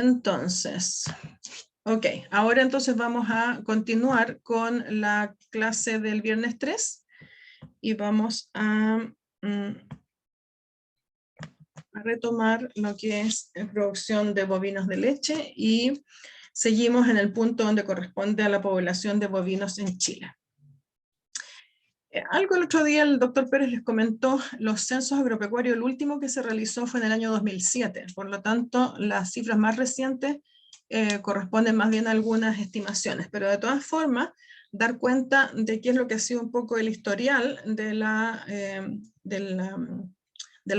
Entonces, ok, ahora entonces vamos a continuar con la clase del viernes 3 y vamos a retomar lo que es producción de bovinos de leche y seguimos en el punto donde corresponde a la población de bovinos en Chile. Algo el otro día el doctor Pérez les comentó, los censos agropecuarios, el último que se realizó fue en el año 2007, por lo tanto las cifras más recientes corresponden más bien a algunas estimaciones, pero de todas formas dar cuenta de qué es lo que ha sido un poco el historial de la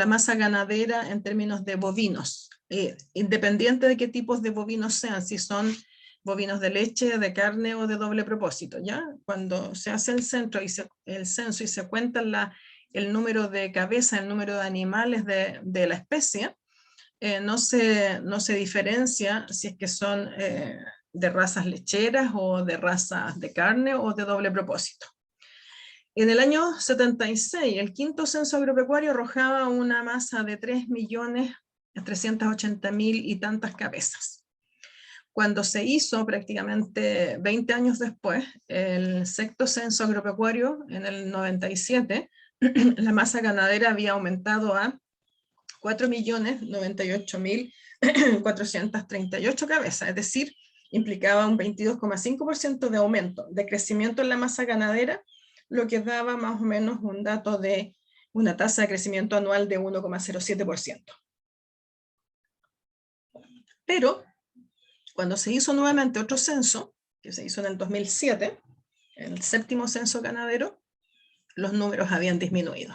masa ganadera en términos de bovinos, independiente de qué tipos de bovinos sean, si son bovinos de leche, de carne o de doble propósito, ¿ya? Cuando se hace el censo y se cuenta el número de cabezas, el número de animales de la especie, no se diferencia si es que son de razas lecheras o de razas de carne o de doble propósito. En el año 76, el quinto censo agropecuario arrojaba una masa de 3.380.000 y tantas cabezas. Cuando se hizo prácticamente 20 años después, el sexto censo agropecuario, en el 97, la masa ganadera había aumentado a 4.098.438 cabezas, es decir, implicaba un 22,5% de aumento, de crecimiento en la masa ganadera, lo que daba más o menos un dato de una tasa de crecimiento anual de 1,07%. Pero cuando se hizo nuevamente otro censo, que se hizo en el 2007, el séptimo censo ganadero, los números habían disminuido.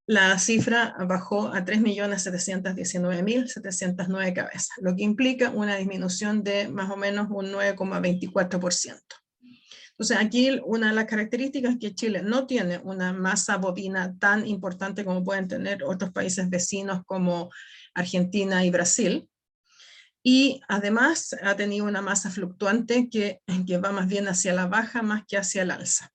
La cifra bajó a 3.719.709 cabezas, lo que implica una disminución de más o menos un 9,24%. Entonces aquí una de las características es que Chile no tiene una masa bovina tan importante como pueden tener otros países vecinos como Argentina y Brasil, y además ha tenido una masa fluctuante que va más bien hacia la baja más que hacia el alza.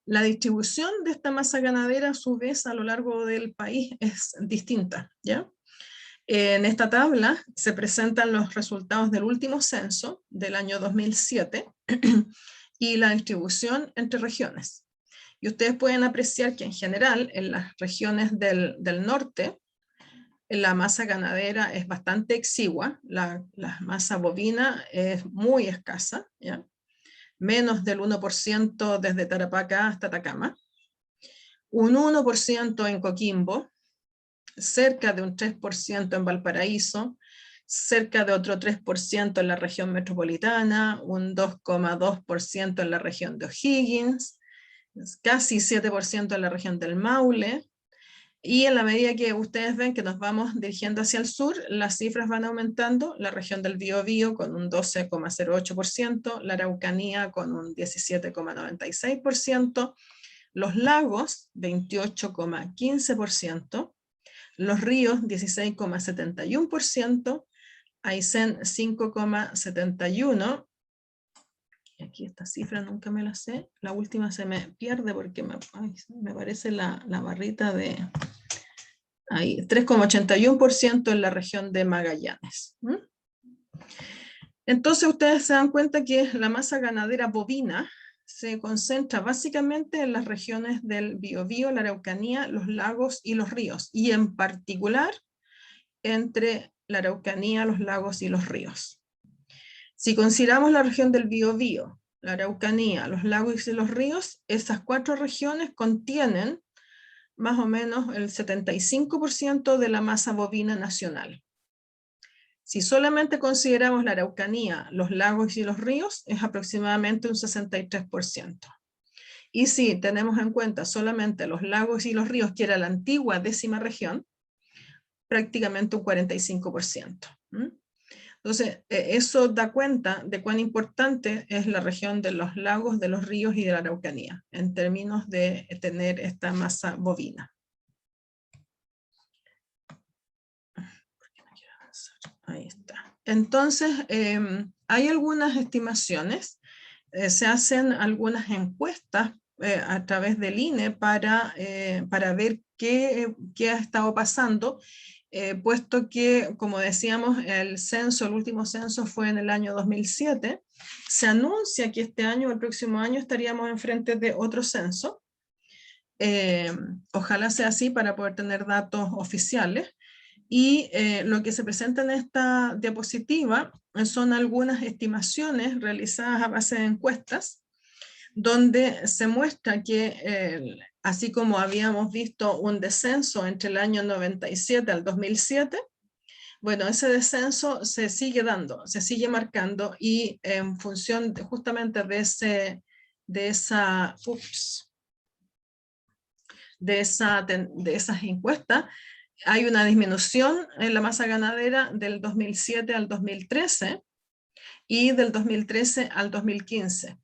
La distribución de esta masa ganadera a su vez a lo largo del país es distinta, ¿ya? En esta tabla se presentan los resultados del último censo del año 2007 y la distribución entre regiones. Y ustedes pueden apreciar que en general en las regiones del norte la masa ganadera es bastante exigua, la masa bovina es muy escasa, ¿ya? Menos del 1% desde Tarapacá hasta Atacama, un 1% en Coquimbo, cerca de un 3% en Valparaíso, cerca de otro 3% en la región metropolitana, un 2,2% en la región de O'Higgins, casi 7% en la región del Maule, y en la medida que ustedes ven que nos vamos dirigiendo hacia el sur, las cifras van aumentando, la región del Biobío con un 12,08%, la Araucanía con un 17,96%, los lagos 28,15%, los ríos 16,71%, Aysén 5,71%, aquí esta cifra nunca me la sé, la última se me pierde porque me parece la barrita de ahí, 3,81% en la región de Magallanes. Entonces ustedes se dan cuenta que la masa ganadera bovina se concentra básicamente en las regiones del Biobío, la Araucanía, los lagos y los ríos, y en particular entre la Araucanía, los lagos y los ríos. Si consideramos la región del Biobío, la Araucanía, los lagos y los ríos, esas 4 regiones contienen más o menos el 75% de la masa bovina nacional. Si solamente consideramos la Araucanía, los lagos y los ríos, es aproximadamente un 63%. Y si tenemos en cuenta solamente los lagos y los ríos, que era la antigua 10ª región, prácticamente un 45%. Entonces, eso da cuenta de cuán importante es la región de los lagos, de los ríos y de la Araucanía, en términos de tener esta masa bovina. Ahí está. Entonces, hay algunas estimaciones, se hacen algunas encuestas a través del INE para ver qué ha estado pasando puesto que, como decíamos, el último censo fue en el año 2007, se anuncia que este año o el próximo año estaríamos enfrente de otro censo. Ojalá sea así para poder tener datos oficiales. Y lo que se presenta en esta diapositiva son algunas estimaciones realizadas a base de encuestas, donde se muestra que así como habíamos visto un descenso entre el año 97 al 2007, bueno, ese descenso se sigue dando, se sigue marcando, y en función justamente de esas encuestas, hay una disminución en la masa ganadera del 2007 al 2013 y del 2013 al 2015.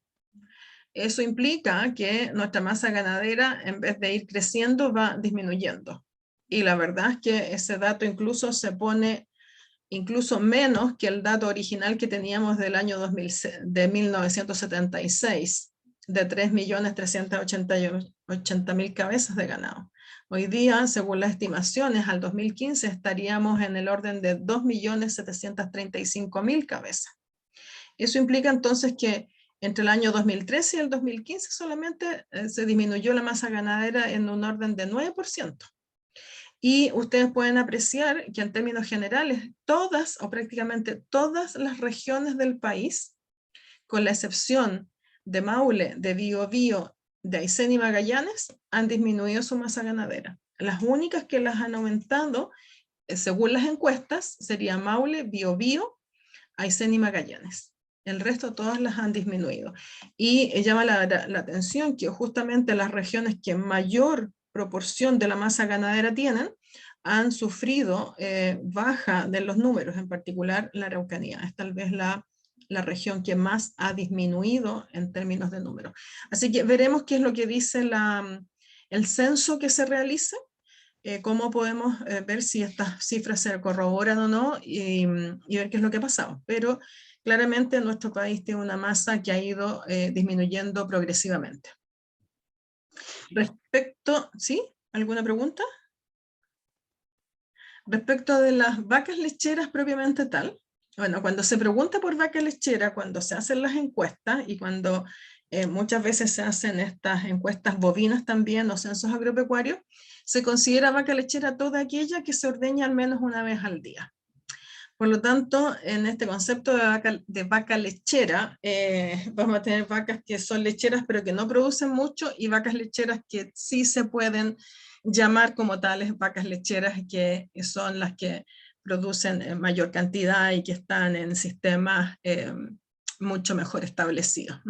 Eso implica que nuestra masa ganadera, en vez de ir creciendo, va disminuyendo. Y la verdad es que ese dato incluso se pone incluso menos que el dato original que teníamos del año 1976, de 3.380.000 cabezas de ganado. Hoy día, según las estimaciones, al 2015 estaríamos en el orden de 2.735.000 cabezas. Eso implica entonces que entre el año 2013 y el 2015 solamente se disminuyó la masa ganadera en un orden de 9%. Y ustedes pueden apreciar que en términos generales, todas o prácticamente todas las regiones del país, con la excepción de Maule, de Biobío, de Aysén y Magallanes, han disminuido su masa ganadera. Las únicas que las han aumentado, según las encuestas, serían Maule, Biobío, Aysén y Magallanes. El resto todas las han disminuido. Y llama la atención que justamente las regiones que mayor proporción de la masa ganadera tienen han sufrido baja de los números, en particular la Araucanía. Es tal vez la región que más ha disminuido en términos de números. Así que veremos qué es lo que dice el censo que se realiza, cómo podemos ver si estas cifras se corroboran o no, y ver qué es lo que ha pasado. Pero claramente nuestro país tiene una masa que ha ido disminuyendo progresivamente. Respecto, ¿sí? ¿Alguna pregunta? Respecto de las vacas lecheras propiamente tal, bueno, cuando se pregunta por vaca lechera, cuando se hacen las encuestas y cuando muchas veces se hacen estas encuestas bovinas también o censos agropecuarios, se considera vaca lechera toda aquella que se ordeña al menos una vez al día. Por lo tanto, en este concepto de vaca lechera, vamos a tener vacas que son lecheras pero que no producen mucho, y vacas lecheras que sí se pueden llamar como tales vacas lecheras, que son las que producen en mayor cantidad y que están en sistemas mucho mejor establecidos.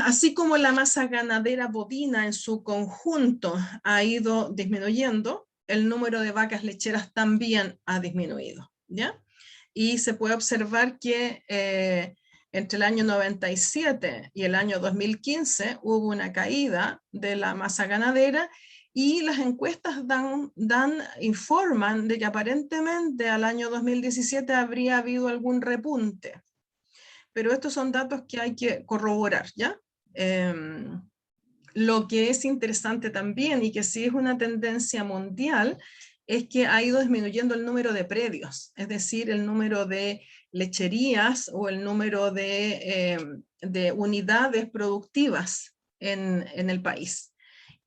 Así como la masa ganadera bovina en su conjunto ha ido disminuyendo, el número de vacas lecheras también ha disminuido, ¿ya? Y se puede observar que entre el año 97 y el año 2015 hubo una caída de la masa ganadera, y las encuestas informan de que aparentemente al año 2017 habría habido algún repunte. Pero estos son datos que hay que corroborar, ¿ya? Lo que es interesante también, y que sí es una tendencia mundial, es que ha ido disminuyendo el número de predios, es decir, el número de lecherías o el número de unidades productivas en el país.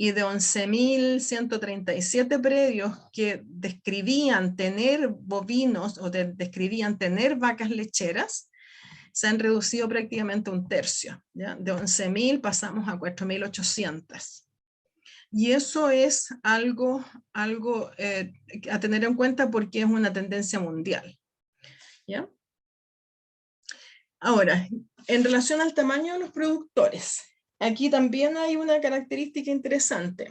Y de 11.137 predios que describían tener bovinos o describían tener vacas lecheras, se han reducido prácticamente un tercio, ¿ya? De 11.000 pasamos a 4.800. Y eso es algo a tener en cuenta, porque es una tendencia mundial, ¿ya? Ahora, en relación al tamaño de los productores, aquí también hay una característica interesante.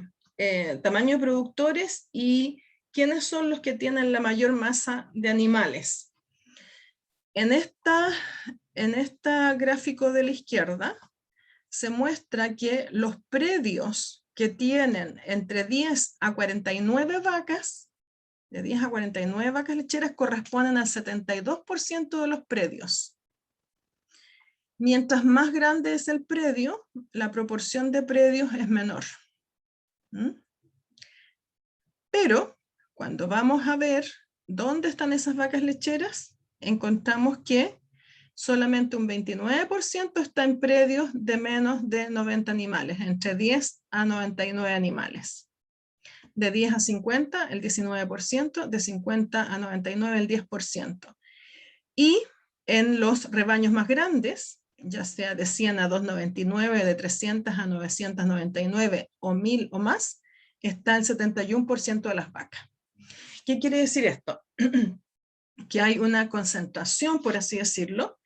Tamaño de productores y quiénes son los que tienen la mayor masa de animales. En esta gráfico de la izquierda se muestra que los predios que tienen entre 10 a 49 vacas, de 10 a 49 vacas lecheras, corresponden al 72% de los predios. Mientras más grande es el predio, la proporción de predios es menor. Pero cuando vamos a ver dónde están esas vacas lecheras, encontramos que solamente un 29% está en predios de menos de 90 animales, entre 10 a 99 animales. De 10 a 50, el 19%, de 50 a 99, el 10%. Y en los rebaños más grandes, ya sea de 100 a 299, de 300 a 999 o 1000 o más, está el 71% de las vacas. ¿Qué quiere decir esto? Que hay una concentración, por así decirlo,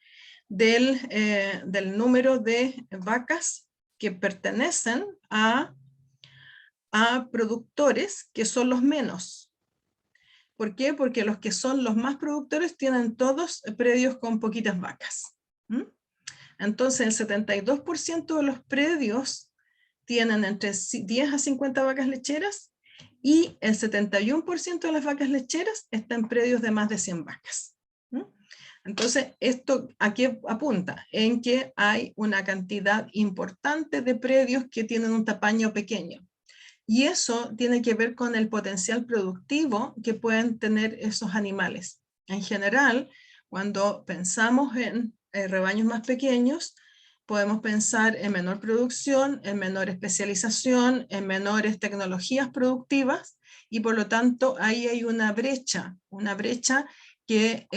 del número de vacas que pertenecen a productores que son los menos. ¿Por qué? Porque los que son los más productores tienen todos predios con poquitas vacas. Entonces, el 72% de los predios tienen entre 10 a 50 vacas lecheras y el 71% de las vacas lecheras está en predios de más de 100 vacas. Entonces, ¿esto a qué apunta? En que hay una cantidad importante de predios que tienen un tamaño pequeño. Y eso tiene que ver con el potencial productivo que pueden tener esos animales. En general, cuando pensamos en rebaños más pequeños, podemos pensar en menor producción, en menor especialización, en menores tecnologías productivas, y por lo tanto ahí hay una brecha que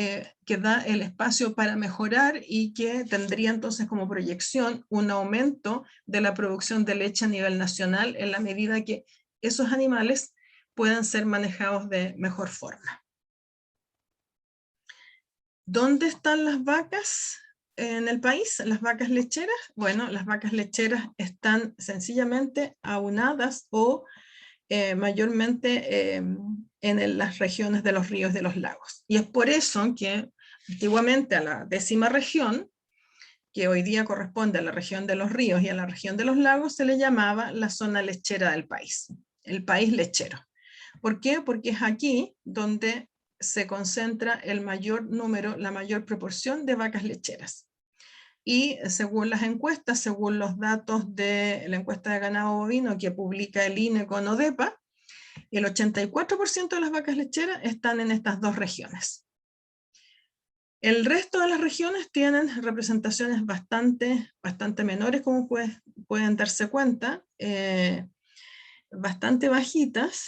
da el espacio para mejorar y que tendría entonces como proyección un aumento de la producción de leche a nivel nacional en la medida que esos animales puedan ser manejados de mejor forma. ¿Dónde están las vacas en el país? Las vacas lecheras. Bueno, las vacas lecheras están sencillamente aunadas o mayormente en las regiones de los ríos y de los lagos. Y es por eso que antiguamente a la 10ª región, que hoy día corresponde a la región de los ríos y a la región de los lagos, se le llamaba la zona lechera del país, el país lechero. ¿Por qué? Porque es aquí donde se concentra el mayor número, la mayor proporción de vacas lecheras. Y según las encuestas, según los datos de la encuesta de ganado bovino que publica el INE con ODEPA, el 84% de las vacas lecheras están en estas dos regiones. El resto de las regiones tienen representaciones bastante menores, como pueden darse cuenta, bastante bajitas.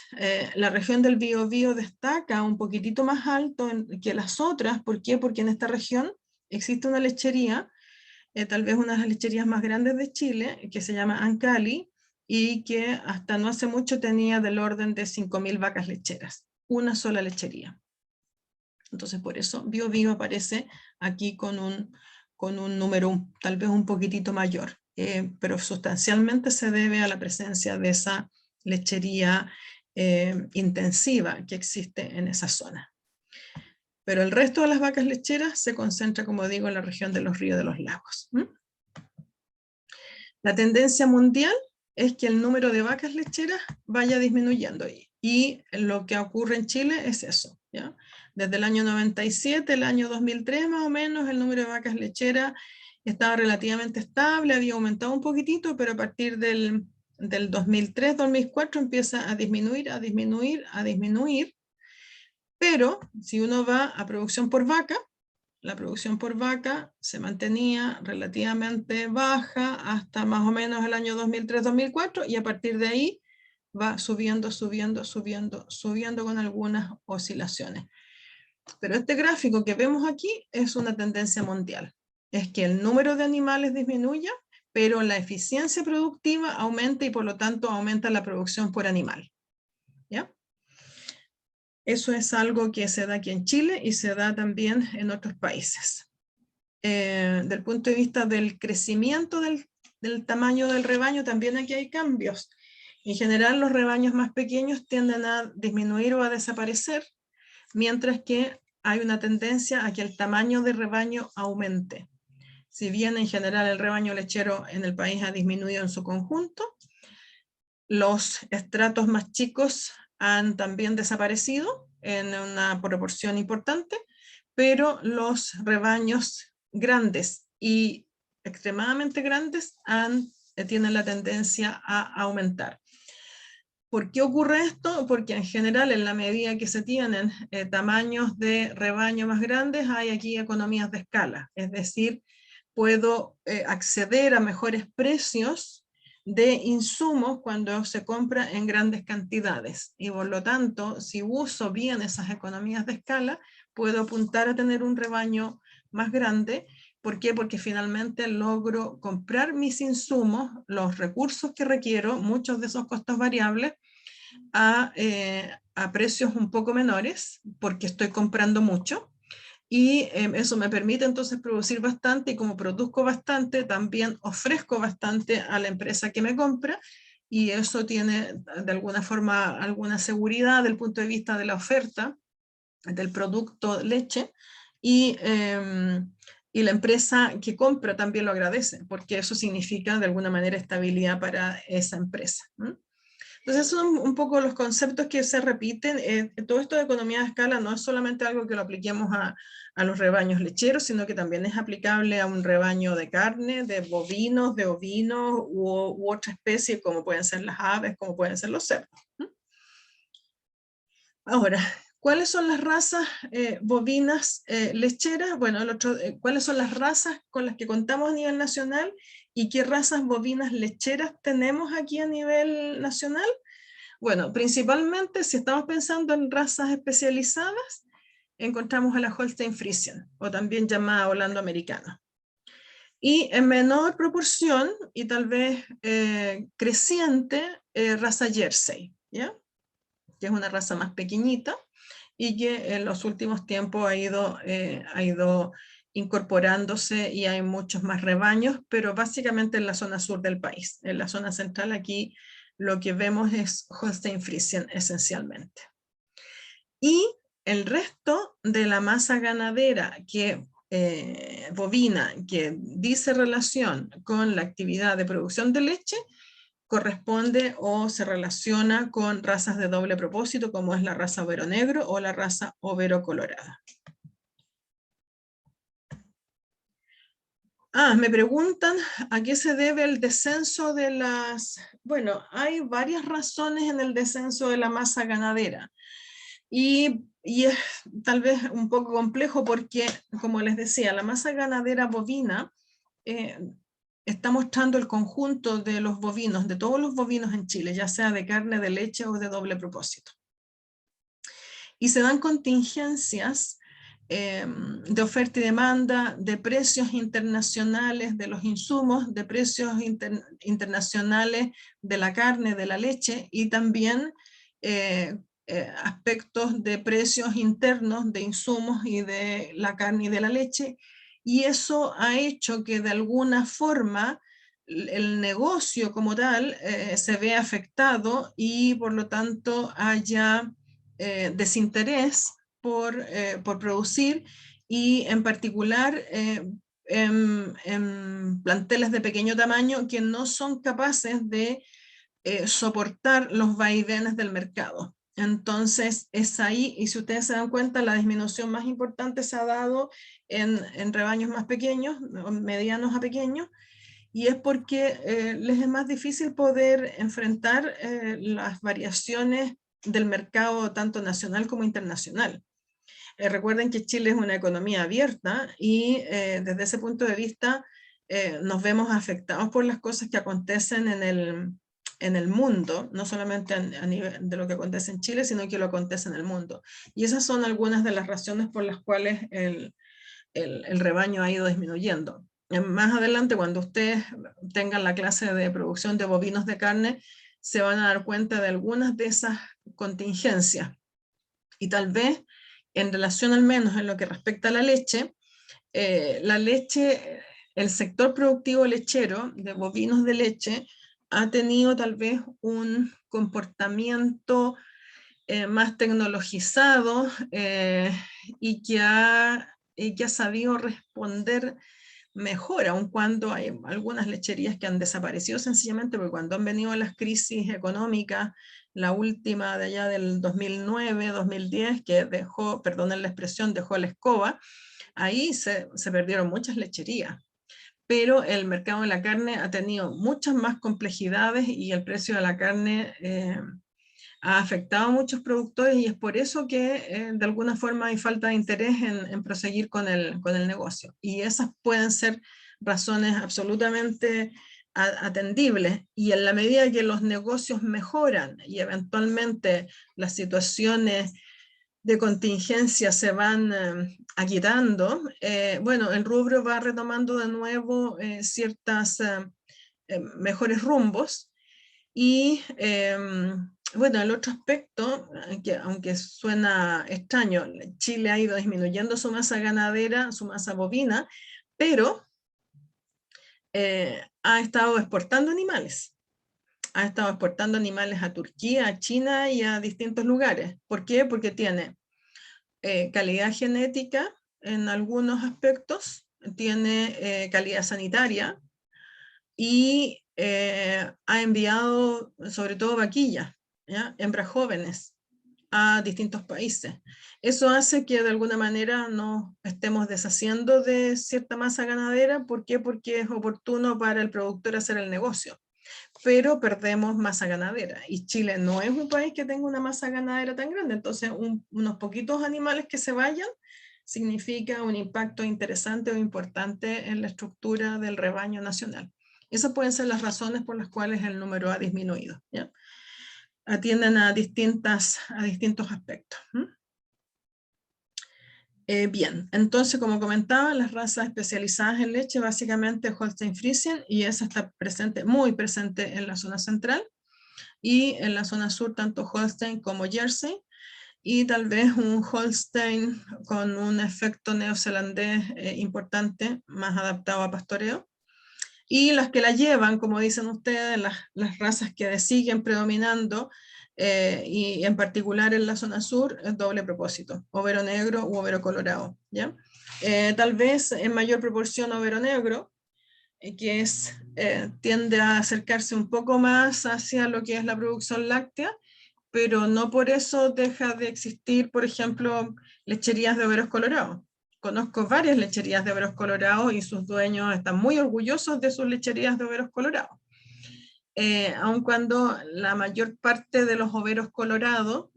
La región del Biobío destaca un poquitito más alto que las otras. ¿Por qué? Porque en esta región existe una lechería, tal vez una de las lecherías más grandes de Chile, que se llama Ancali, y que hasta no hace mucho tenía del orden de 5.000 vacas lecheras, una sola lechería. Entonces por eso Biobío aparece aquí con un número tal vez un poquitito mayor, pero sustancialmente se debe a la presencia de esa lechería intensiva que existe en esa zona. Pero el resto de las vacas lecheras se concentra, como digo, en la región de los ríos y de los lagos. La tendencia mundial es que el número de vacas lecheras vaya disminuyendo, y lo que ocurre en Chile es eso, ¿ya? Desde el año 97, el año 2003 más o menos, el número de vacas lecheras estaba relativamente estable, había aumentado un poquitito, pero a partir del 2003-2004 empieza a disminuir, pero si uno va a producción por vaca, la producción por vaca se mantenía relativamente baja hasta más o menos el año 2003-2004, y a partir de ahí va subiendo con algunas oscilaciones. Pero este gráfico que vemos aquí es una tendencia mundial. Es que el número de animales disminuya, pero la eficiencia productiva aumenta y por lo tanto aumenta la producción por animal. ¿Ya? Eso es algo que se da aquí en Chile y se da también en otros países. Del punto de vista del crecimiento del tamaño del rebaño, también aquí hay cambios. En general, los rebaños más pequeños tienden a disminuir o a desaparecer, mientras que hay una tendencia a que el tamaño del rebaño aumente. Si bien en general el rebaño lechero en el país ha disminuido en su conjunto, los estratos más chicos han también desaparecido en una proporción importante, pero los rebaños grandes y extremadamente grandes tienen la tendencia a aumentar. ¿Por qué ocurre esto? Porque en general, en la medida que se tienen tamaños de rebaño más grandes, hay aquí economías de escala. Es decir, puedo acceder a mejores precios de insumos cuando se compra en grandes cantidades. Y por lo tanto, si uso bien esas economías de escala, puedo apuntar a tener un rebaño más grande. ¿Por qué? Porque finalmente logro comprar mis insumos, los recursos que requiero, muchos de esos costos variables, a precios un poco menores, porque estoy comprando mucho. Y eso me permite entonces producir bastante, y como produzco bastante, también ofrezco bastante a la empresa que me compra, y eso tiene de alguna forma alguna seguridad del punto de vista de la oferta del producto leche, y la empresa que compra también lo agradece, porque eso significa de alguna manera estabilidad para esa empresa. Entonces, esos son un poco los conceptos que se repiten. Todo esto de economía de escala no es solamente algo que lo apliquemos a los rebaños lecheros, sino que también es aplicable a un rebaño de carne, de bovinos, de ovinos u otra especie, como pueden ser las aves, como pueden ser los cerdos. Ahora, ¿cuáles son las razas bovinas lecheras? Bueno, ¿cuáles son las razas con las que contamos a nivel nacional y qué razas bovinas lecheras tenemos aquí a nivel nacional? Bueno, principalmente si estamos pensando en razas especializadas, encontramos a la Holstein Friesian, o también llamada Holando Americana. Y en menor proporción, y tal vez creciente, raza Jersey, ¿ya? Que es una raza más pequeñita y que en los últimos tiempos ha ido incorporándose, y hay muchos más rebaños, pero básicamente en la zona sur del país. En la zona central aquí lo que vemos es Holstein Friesian esencialmente. Y el resto de la masa ganadera bovina que dice relación con la actividad de producción de leche corresponde o se relaciona con razas de doble propósito, como es la raza overo negro o la raza overo colorada. Me preguntan a qué se debe el descenso de las... Bueno, hay varias razones en el descenso de la masa ganadera. Y es tal vez un poco complejo porque, como les decía, la masa ganadera bovina está mostrando el conjunto de los bovinos, de todos los bovinos en Chile, ya sea de carne, de leche o de doble propósito. Y se dan contingencias de oferta y demanda, de precios internacionales de los insumos, de precios internacionales de la carne, de la leche, y también aspectos de precios internos de insumos y de la carne y de la leche, y eso ha hecho que de alguna forma el negocio como tal se vea afectado, y por lo tanto haya desinterés por producir, y en particular en planteles de pequeño tamaño que no son capaces de soportar los vaivenes del mercado. Entonces es ahí, y si ustedes se dan cuenta, la disminución más importante se ha dado en rebaños más pequeños, medianos a pequeños, y es porque les es más difícil poder enfrentar las variaciones del mercado tanto nacional como internacional. Recuerden que Chile es una economía abierta, y desde ese punto de vista nos vemos afectados por las cosas que acontecen en el mundo, no solamente a nivel de lo que acontece en Chile, sino que lo acontece en el mundo. Y esas son algunas de las razones por las cuales el rebaño ha ido disminuyendo. Más adelante, cuando ustedes tengan la clase de producción de bovinos de carne, se van a dar cuenta de algunas de esas contingencias. Y tal vez, en relación al menos en lo que respecta a la leche, el sector productivo lechero de bovinos de leche ha tenido tal vez un comportamiento más tecnologizado y que ha sabido responder mejor, aun cuando hay algunas lecherías que han desaparecido sencillamente porque cuando han venido las crisis económicas, la última de allá del 2009, 2010, que dejó, perdonen la expresión, dejó la escoba, ahí se perdieron muchas lecherías. Pero el mercado de la carne ha tenido muchas más complejidades, y el precio de la carne ha afectado a muchos productores y es por eso que de alguna forma hay falta de interés en proseguir con el negocio. Y esas pueden ser razones absolutamente atendibles, y en la medida que los negocios mejoran y eventualmente las situaciones de contingencia se van aquietando, bueno, el rubro va retomando de nuevo ciertas mejores rumbos. Y bueno, el otro aspecto, aunque suena extraño, Chile ha ido disminuyendo su masa ganadera, su masa bovina, pero ha estado exportando animales. Ha estado exportando animales a Turquía, a China y a distintos lugares. ¿Por qué? Porque tiene calidad genética en algunos aspectos, tiene calidad sanitaria y ha enviado sobre todo vaquillas, ¿ya? Hembras jóvenes a distintos países. Eso hace que de alguna manera nos estemos deshaciendo de cierta masa ganadera. ¿Por qué? Porque es oportuno para el productor hacer el negocio, pero perdemos masa ganadera. Y Chile no es un país que tenga una masa ganadera tan grande, entonces unos poquitos animales que se vayan significa un impacto interesante o importante en la estructura del rebaño nacional. Esas pueden ser las razones por las cuales el número ha disminuido, ¿ya? Atienden a distintos aspectos. Bien, entonces como comentaba, las razas especializadas en leche básicamente Holstein Friesian, y esa está presente, muy presente en la zona central, y en la zona sur tanto Holstein como Jersey, y tal vez un Holstein con un efecto neozelandés importante, más adaptado a pastoreo. Y las que la llevan, como dicen ustedes, las razas que siguen predominando, y en particular en la zona sur, es doble propósito, overo negro u overo colorado, ¿ya? Tal vez en mayor proporción overo negro, que tiende a acercarse un poco más hacia lo que es la producción láctea, pero no por eso deja de existir, por ejemplo, lecherías de overos colorados. Conozco varias lecherías de overos colorados y sus dueños están muy orgullosos de sus lecherías de overos colorados. Aun cuando la mayor parte de los overos colorados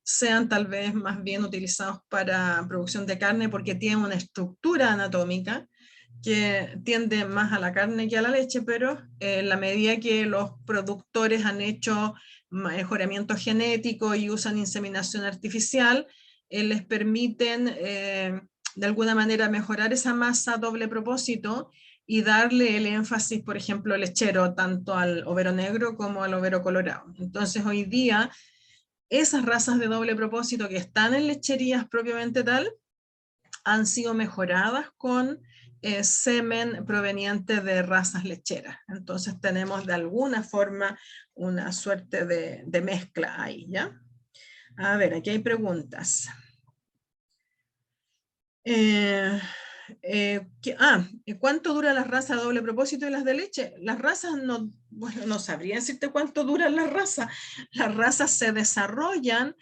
sean tal vez más bien utilizados para producción de carne porque tienen una estructura anatómica que tiende más a la carne que a la leche, pero en la medida que los productores han hecho mejoramiento genético y usan inseminación artificial, les permiten de alguna manera mejorar esa masa doble propósito y darle el énfasis, por ejemplo, lechero, tanto al overo negro como al overo colorado. Entonces hoy día esas razas de doble propósito que están en lecherías propiamente tal, han sido mejoradas con semen proveniente de razas lecheras. Entonces tenemos de alguna forma una suerte de mezcla ahí, ¿ya? A ver, aquí hay preguntas. ¿Cuánto dura las razas de doble propósito y las de leche? Las razas no, bueno, no sabría decirte cuánto duran las razas. Las razas se desarrollan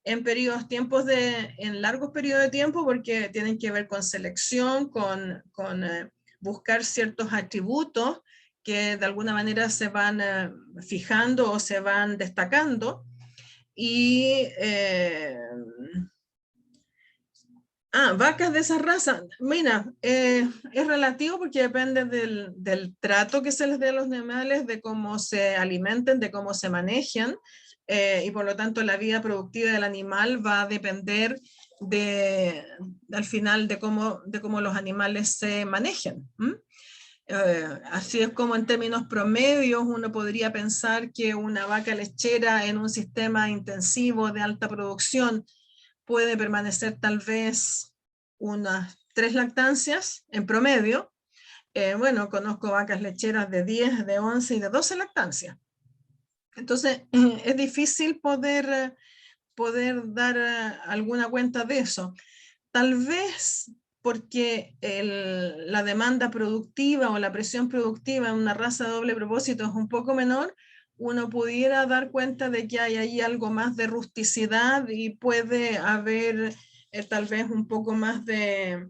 en en largos periodos de tiempo porque tienen que ver con selección, con buscar ciertos atributos que de alguna manera se van fijando o se van destacando. Y vacas de esa raza, mira, es relativo porque depende del trato que se les dé a los animales, de cómo se alimenten, de cómo se manejan, y por lo tanto la vida productiva del animal va a depender al final de cómo los animales se manejen. Así es como en términos promedios uno podría pensar que una vaca lechera en un sistema intensivo de alta producción puede permanecer tal vez unas 3 lactancias en promedio. Bueno, conozco vacas lecheras de 10, de 11 y de 12 lactancias. Entonces, es difícil poder dar alguna cuenta de eso. Tal vez porque la demanda productiva o la presión productiva en una raza de doble propósito es un poco menor, uno pudiera dar cuenta de que hay ahí algo más de rusticidad y puede haber tal vez un poco más de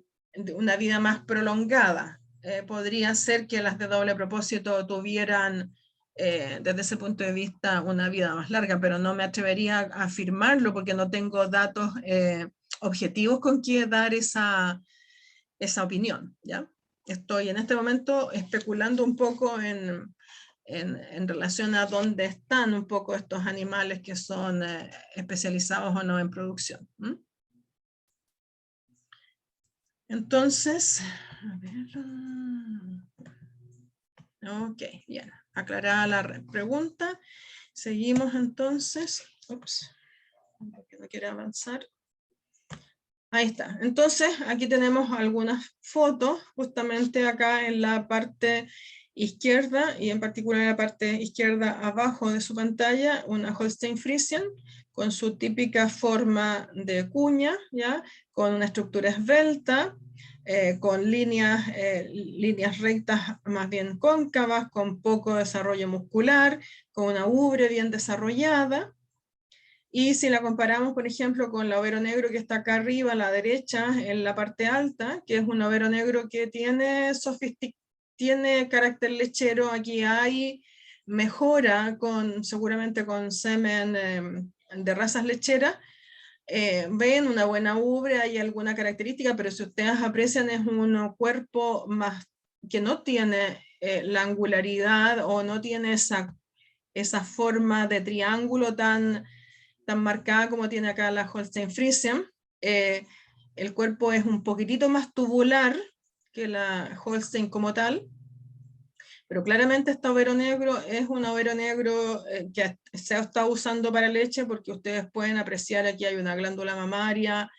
una vida más prolongada. Podría ser que las de doble propósito tuvieran desde ese punto de vista una vida más larga, pero no me atrevería a afirmarlo porque no tengo datos objetivos con que dar esa opinión, ¿ya? Estoy en este momento especulando un poco en relación a dónde están un poco estos animales que son especializados o no en producción. Entonces, a ver, ok, bien, aclarada la pregunta. Seguimos entonces. Ups, porque no quiere avanzar. Ahí está. Entonces, aquí tenemos algunas fotos, justamente acá en la parte izquierda, y en particular en la parte izquierda abajo de su pantalla, una Holstein Friesian, con su típica forma de cuña, ¿ya? Con una estructura esbelta, con líneas rectas más bien cóncavas, con poco desarrollo muscular, con una ubre bien desarrollada. Y si la comparamos, por ejemplo, con la overo negro que está acá arriba a la derecha, en la parte alta, que es un overo negro que tiene carácter lechero, aquí hay mejora seguramente con semen de razas lecheras. Ven una buena ubre, hay alguna característica, pero si ustedes aprecian es un cuerpo más que no tiene la angularidad o no tiene esa forma de triángulo tan marcada como tiene acá la Holstein Friesian. El cuerpo es un poquitito más tubular que la Holstein como tal, pero claramente este overo negro es un overo negro que se está usando para leche, porque ustedes pueden apreciar aquí hay una glándula mamaria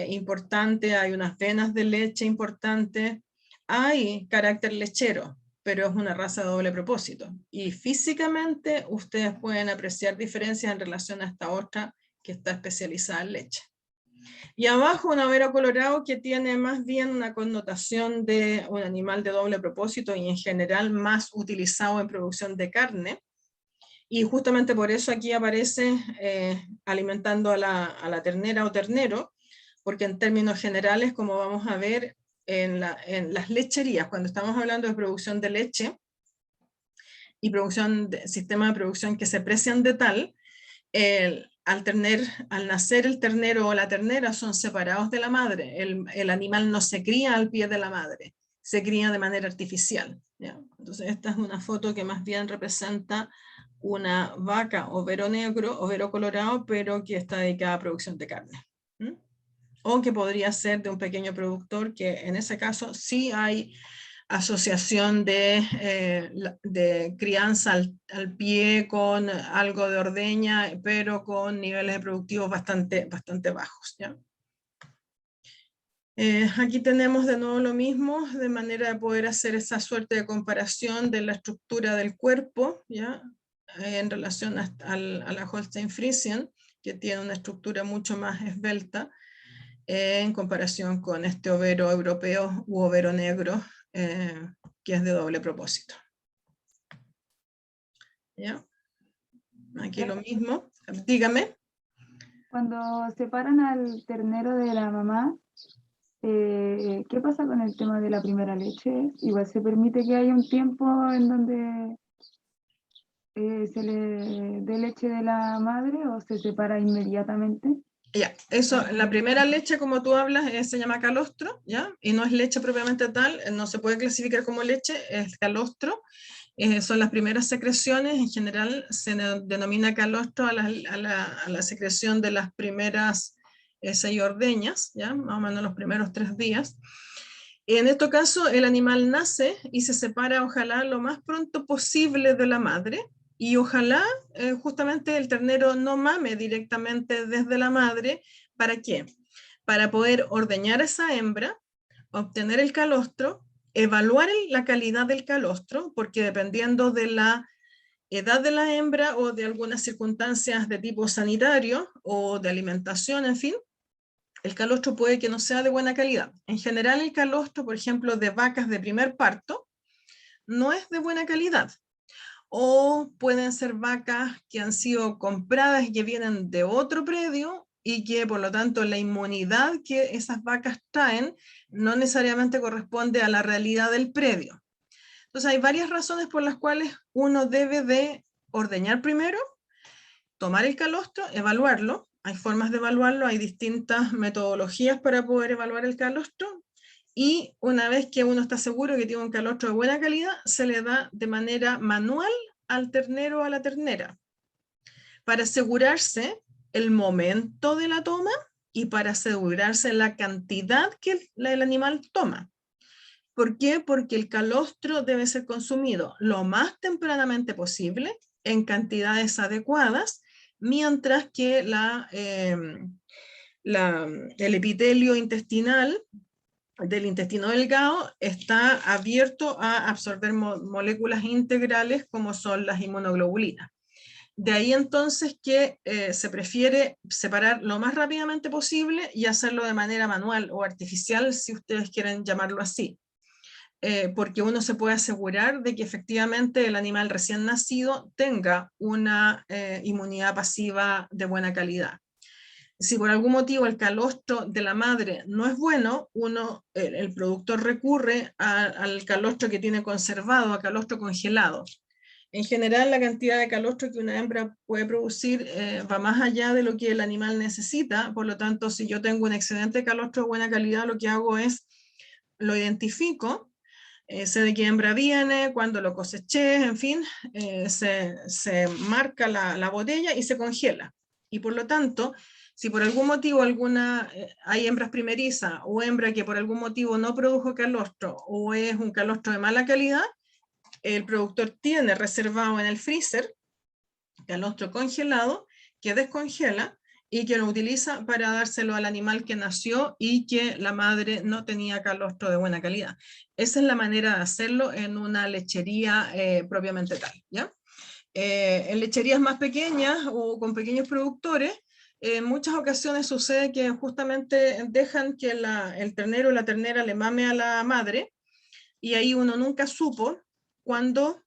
importante, hay unas venas de leche importantes, hay carácter lechero, pero es una raza de doble propósito. Y físicamente ustedes pueden apreciar diferencias en relación a esta otra que está especializada en leche. Y abajo un overo colorado que tiene más bien una connotación de un animal de doble propósito y en general más utilizado en producción de carne. Y justamente por eso aquí aparece alimentando a la ternera o ternero, porque en términos generales, como vamos a ver en las lecherías, cuando estamos hablando de producción de leche y sistema de producción que se precian de tal, al nacer el ternero o la ternera son separados de la madre. El animal no se cría al pie de la madre, se cría de manera artificial, ¿ya? Entonces esta es una foto que más bien representa una vaca overo negro, overo colorado, pero que está dedicada a producción de carne. O que podría ser de un pequeño productor, que en ese caso sí hay asociación de crianza al pie con algo de ordeña, pero con niveles productivos bastante bajos, ¿ya? Aquí tenemos de nuevo lo mismo, de manera de poder hacer esa suerte de comparación de la estructura del cuerpo, ¿ya? En relación a la Holstein Friesian, que tiene una estructura mucho más esbelta, en comparación con este overo europeo u overo negro, que es de doble propósito. ¿Ya? Aquí lo mismo. Dígame. Cuando separan al ternero de la mamá, ¿qué pasa con el tema de la primera leche? Igual se permite que haya un tiempo en donde se le dé leche de la madre o se separa inmediatamente. Ya, eso, la primera leche, como tú hablas, se llama calostro, ¿ya? Y no es leche propiamente tal, no se puede clasificar como leche, es calostro. Son las primeras secreciones, en general se denomina calostro a la secreción de las primeras 6 ordeñas, ¿ya? Más o menos los primeros 3 días. En este caso, el animal nace y se separa, ojalá, lo más pronto posible de la madre, y ojalá justamente el ternero no mame directamente desde la madre. ¿Para qué? Para poder ordeñar esa hembra, obtener el calostro, evaluar la calidad del calostro, porque dependiendo de la edad de la hembra o de algunas circunstancias de tipo sanitario o de alimentación, en fin, el calostro puede que no sea de buena calidad. En general, el calostro, por ejemplo, de vacas de primer parto, no es de buena calidad. O pueden ser vacas que han sido compradas y que vienen de otro predio y que por lo tanto la inmunidad que esas vacas traen no necesariamente corresponde a la realidad del predio. Entonces hay varias razones por las cuales uno debe de ordeñar primero, tomar el calostro, evaluarlo. Hay formas de evaluarlo, hay distintas metodologías para poder evaluar el calostro, y una vez que uno está seguro que tiene un calostro de buena calidad, se le da de manera manual al ternero o a la ternera, para asegurarse el momento de la toma y para asegurarse la cantidad que el animal toma. ¿Por qué? Porque el calostro debe ser consumido lo más tempranamente posible, en cantidades adecuadas, mientras que el epitelio intestinal del intestino delgado está abierto a absorber moléculas integrales como son las inmunoglobulinas. De ahí entonces que se prefiere separar lo más rápidamente posible y hacerlo de manera manual o artificial, si ustedes quieren llamarlo así. Porque uno se puede asegurar de que efectivamente el animal recién nacido tenga una inmunidad pasiva de buena calidad. Si por algún motivo el calostro de la madre no es bueno, el productor recurre al calostro que tiene conservado, a calostro congelado. En general, la cantidad de calostro que una hembra puede producir va más allá de lo que el animal necesita. Por lo tanto, si yo tengo un excedente de calostro de buena calidad, lo que hago es, lo identifico, sé de qué hembra viene, cuándo lo coseché, en fin, se marca la botella y se congela. Y por lo tanto, si por algún motivo hay hembras primerizas o hembra que por algún motivo no produjo calostro o es un calostro de mala calidad, el productor tiene reservado en el freezer calostro congelado que descongela y que lo utiliza para dárselo al animal que nació y que la madre no tenía calostro de buena calidad. Esa es la manera de hacerlo en una lechería propiamente tal, ¿ya? En lecherías más pequeñas o con pequeños productores, en muchas ocasiones sucede que justamente dejan que el ternero o la ternera le mame a la madre, y ahí uno nunca supo cuándo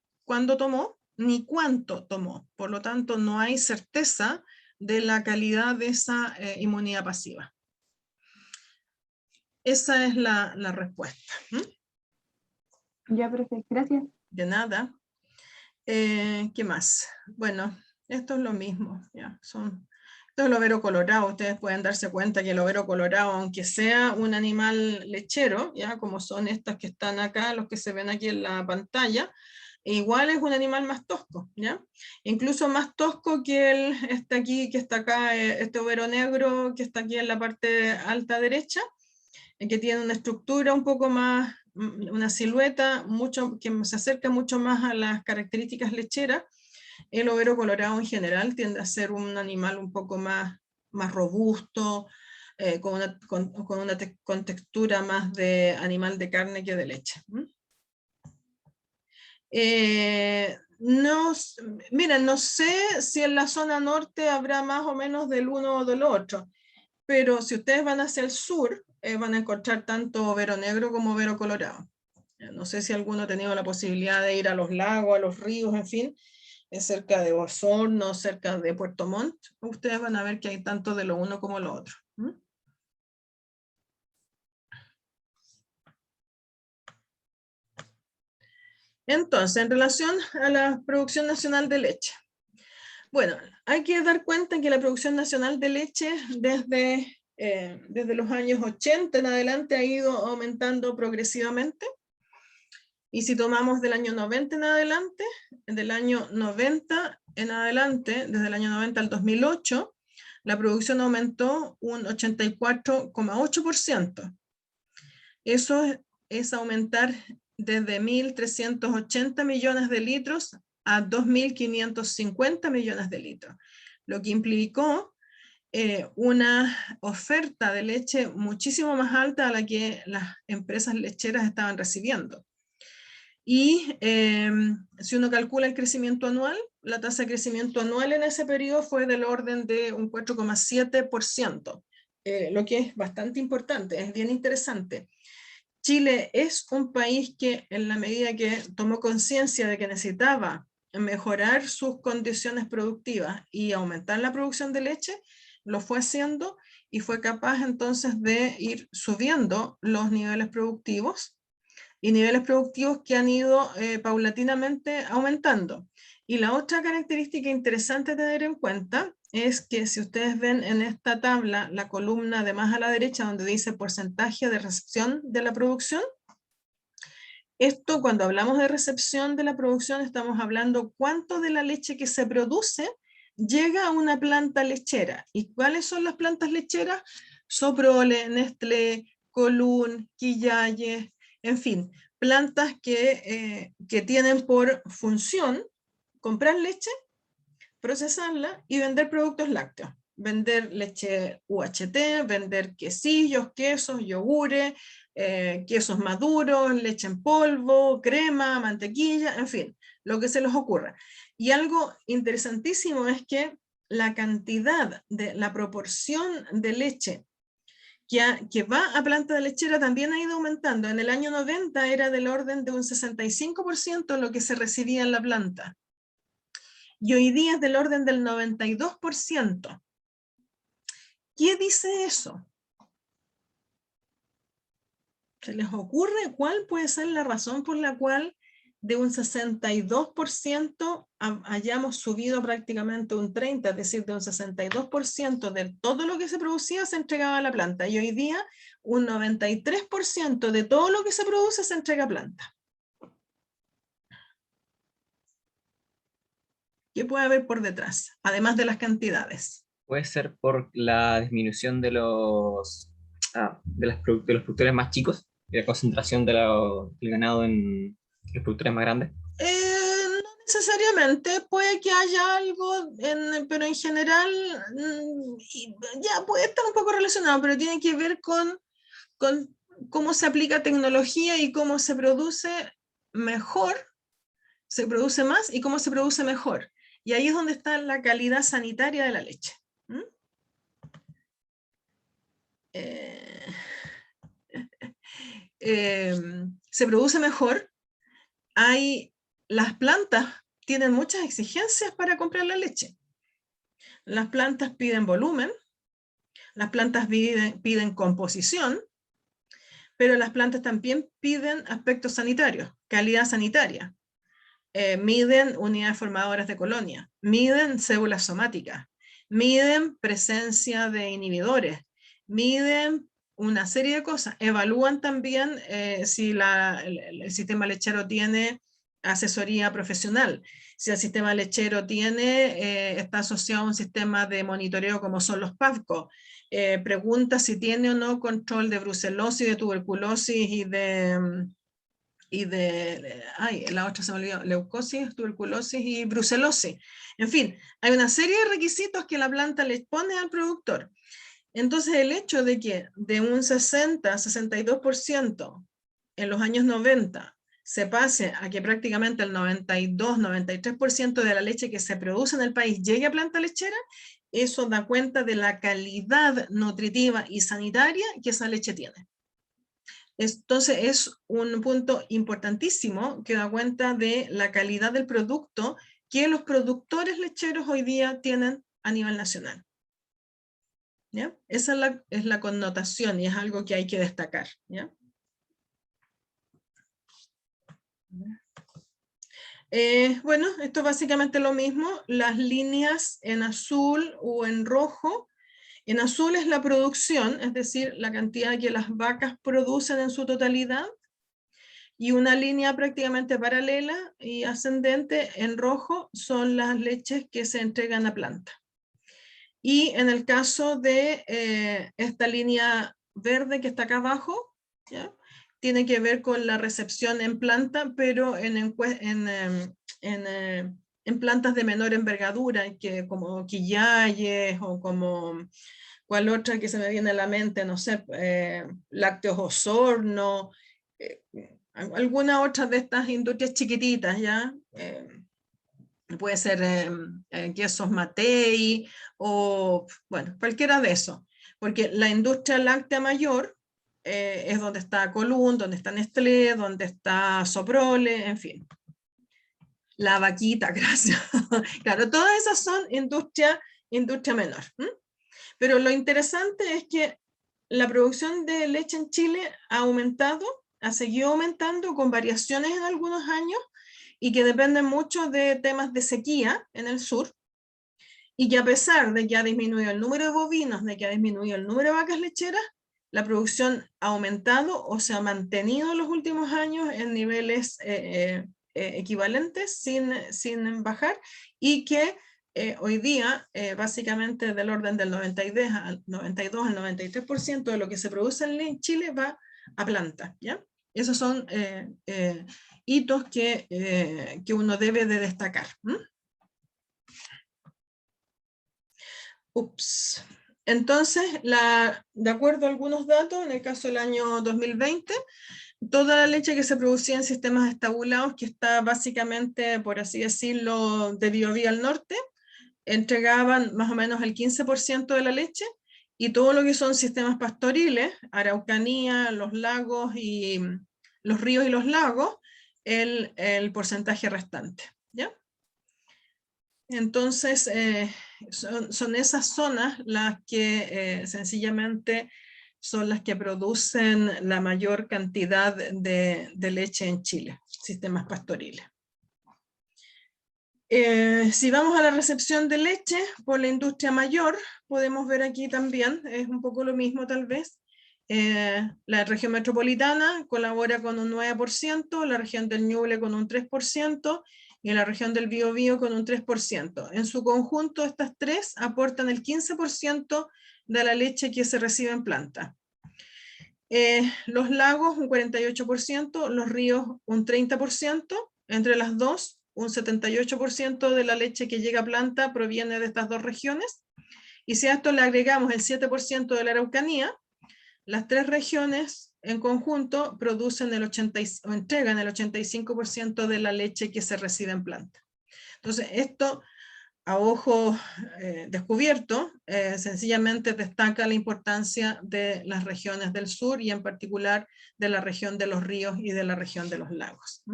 tomó ni cuánto tomó. Por lo tanto, no hay certeza de la calidad de esa inmunidad pasiva. Esa es la respuesta. Ya, perfecto. Gracias. De nada. ¿Qué más? Bueno, esto es lo mismo. Ya, esto es el overo colorado. Ustedes pueden darse cuenta que el overo colorado, aunque sea un animal lechero, ya como son estas que están acá, los que se ven aquí en la pantalla, igual es un animal más tosco, ¿ya? Incluso más tosco que este aquí, que está acá, este overo negro que está aquí en la parte alta derecha, que tiene una estructura un poco más, una silueta que se acerca mucho más a las características lecheras. El overo colorado en general tiende a ser un animal un poco más robusto, con textura más de animal de carne que de leche. Miren, no sé si en la zona norte habrá más o menos del uno o del otro, pero si ustedes van hacia el sur, van a encontrar tanto overo negro como overo colorado. No sé si alguno ha tenido la posibilidad de ir a los lagos, a los ríos, en fin, cerca de Osorno, cerca de Puerto Montt. Ustedes van a ver que hay tanto de lo uno como lo otro. Entonces, en relación a la producción nacional de leche. Bueno, hay que dar cuenta que la producción nacional de leche desde los años 80 en adelante ha ido aumentando progresivamente. Y si tomamos del año 90 en adelante, del año 90 en adelante, desde el año 90 al 2008, la producción aumentó un 84,8%. Eso es aumentar desde 1.380 millones de litros a 2.550 millones de litros, lo que implicó una oferta de leche muchísimo más alta a la que las empresas lecheras estaban recibiendo. Y si uno calcula el crecimiento anual, la tasa de crecimiento anual en ese periodo fue del orden de un 4,7%, lo que es bastante importante, es bien interesante. Chile es un país que, en la medida que tomó conciencia de que necesitaba mejorar sus condiciones productivas y aumentar la producción de leche, lo fue haciendo y fue capaz entonces de ir subiendo los niveles productivos y niveles productivos que han ido paulatinamente aumentando. Y la otra característica interesante a tener en cuenta es que si ustedes ven en esta tabla la columna de más a la derecha donde dice porcentaje de recepción de la producción, esto cuando hablamos de recepción de la producción estamos hablando cuánto de la leche que se produce llega a una planta lechera. ¿Y cuáles son las plantas lecheras? Soprole, Nestlé, Colún, Quillayes, en fin, plantas que tienen por función comprar leche, procesarla y vender productos lácteos. Vender leche UHT, vender quesillos, quesos, yogures, quesos maduros, leche en polvo, crema, mantequilla, en fin, lo que se les ocurra. Y algo interesantísimo es que la cantidad de la proporción de leche que va a planta de lechera también ha ido aumentando. En el año 90 era del orden de un 65% lo que se recibía en la planta. Y hoy día es del orden del 92%. ¿Qué dice eso? ¿Se les ocurre cuál puede ser la razón por la cual de un 62% hayamos subido prácticamente un 30%, es decir, de un 62% de todo lo que se producía se entregaba a la planta, y hoy día un 93% de todo lo que se produce se entrega a planta? ¿Qué puede haber por detrás, además de las cantidades? Puede ser por la disminución de de los productores más chicos y la concentración del ganado en los productores más grandes. No necesariamente, puede que haya algo, pero en general ya puede estar un poco relacionado, pero tiene que ver con cómo se aplica tecnología y cómo se produce mejor, se produce más y cómo se produce mejor. Y ahí es donde está la calidad sanitaria de la leche. Se produce mejor. Las plantas tienen muchas exigencias para comprar la leche. Las plantas piden volumen, las plantas piden composición, pero las plantas también piden aspectos sanitarios, calidad sanitaria. Miden unidades formadoras de colonia, miden células somáticas, miden presencia de inhibidores, miden una serie de cosas. Evalúan también si el sistema lechero tiene asesoría profesional, si el sistema lechero está asociado a un sistema de monitoreo como son los PAVCO, pregunta si tiene o no control de brucelosis, de tuberculosis la otra se me olvidó, leucosis, tuberculosis y brucelosis. En fin, hay una serie de requisitos que la planta le pone al productor. Entonces el hecho de que de un 60-62% en los años 90 se pase a que prácticamente el 92-93% de la leche que se produce en el país llegue a planta lechera, eso da cuenta de la calidad nutritiva y sanitaria que esa leche tiene. Entonces es un punto importantísimo que da cuenta de la calidad del producto que los productores lecheros hoy día tienen a nivel nacional. ¿Ya? Esa es la connotación y es algo que hay que destacar. ¿Ya? Bueno, esto es básicamente lo mismo. Las líneas en azul o en rojo. En azul es la producción, es decir, la cantidad que las vacas producen en su totalidad, y una línea prácticamente paralela y ascendente en rojo son las leches que se entregan a planta. Y en el caso de esta línea verde que está acá abajo, ¿ya? Tiene que ver con la recepción en planta, pero en plantas de menor envergadura, como Quillayes o como cuál otra que se me viene a la mente, no sé, Lácteos Osorno, alguna otra de estas industrias chiquititas, ¿ya? Puede ser quesos Matei o, bueno, cualquiera de esos. Porque la industria láctea mayor es donde está Colún, donde está Nestlé, donde está Soprole, en fin. La vaquita, gracias. Claro, todas esas son industria menor. Pero lo interesante es que la producción de leche en Chile ha aumentado ha seguido aumentando con variaciones en algunos años y que dependen mucho de temas de sequía en el sur, y que a pesar de que ha disminuido el número de bovinos, de que ha disminuido el número de vacas lecheras, la producción ha aumentado o se ha mantenido en los últimos años en niveles equivalentes sin bajar, y que hoy día básicamente del orden del 92 al 93% de lo que se produce en Chile va a planta, ¿ya? Esos son hitos que uno debe de destacar. Ups. Entonces, de acuerdo a algunos datos, en el caso del año 2020, toda la leche que se producía en sistemas estabulados, que está básicamente, por así decirlo, de Biobío al norte, entregaban más o menos el 15% de la leche, y todo lo que son sistemas pastoriles, Araucanía, los lagos y los ríos y los lagos, el porcentaje restante, ¿ya? Entonces, son esas zonas las que sencillamente son las que producen la mayor cantidad de leche en Chile, sistemas pastoriles. Si vamos a la recepción de leche por la industria mayor, podemos ver aquí también, es un poco lo mismo tal vez. La región metropolitana colabora con un 9%, la región del Ñuble con un 3%, y la región del Biobío con un 3%. En su conjunto, estas tres aportan el 15% de la leche que se recibe en planta. Los lagos un 48%, los ríos un 30%, entre las dos un 78% de la leche que llega a planta proviene de estas dos regiones, y si a esto le agregamos el 7% de la Araucanía, las tres regiones en conjunto producen o entregan el 85% de la leche que se recibe en planta. Entonces, esto a ojo descubierto, sencillamente destaca la importancia de las regiones del sur, y en particular de la región de los ríos y de la región de los lagos.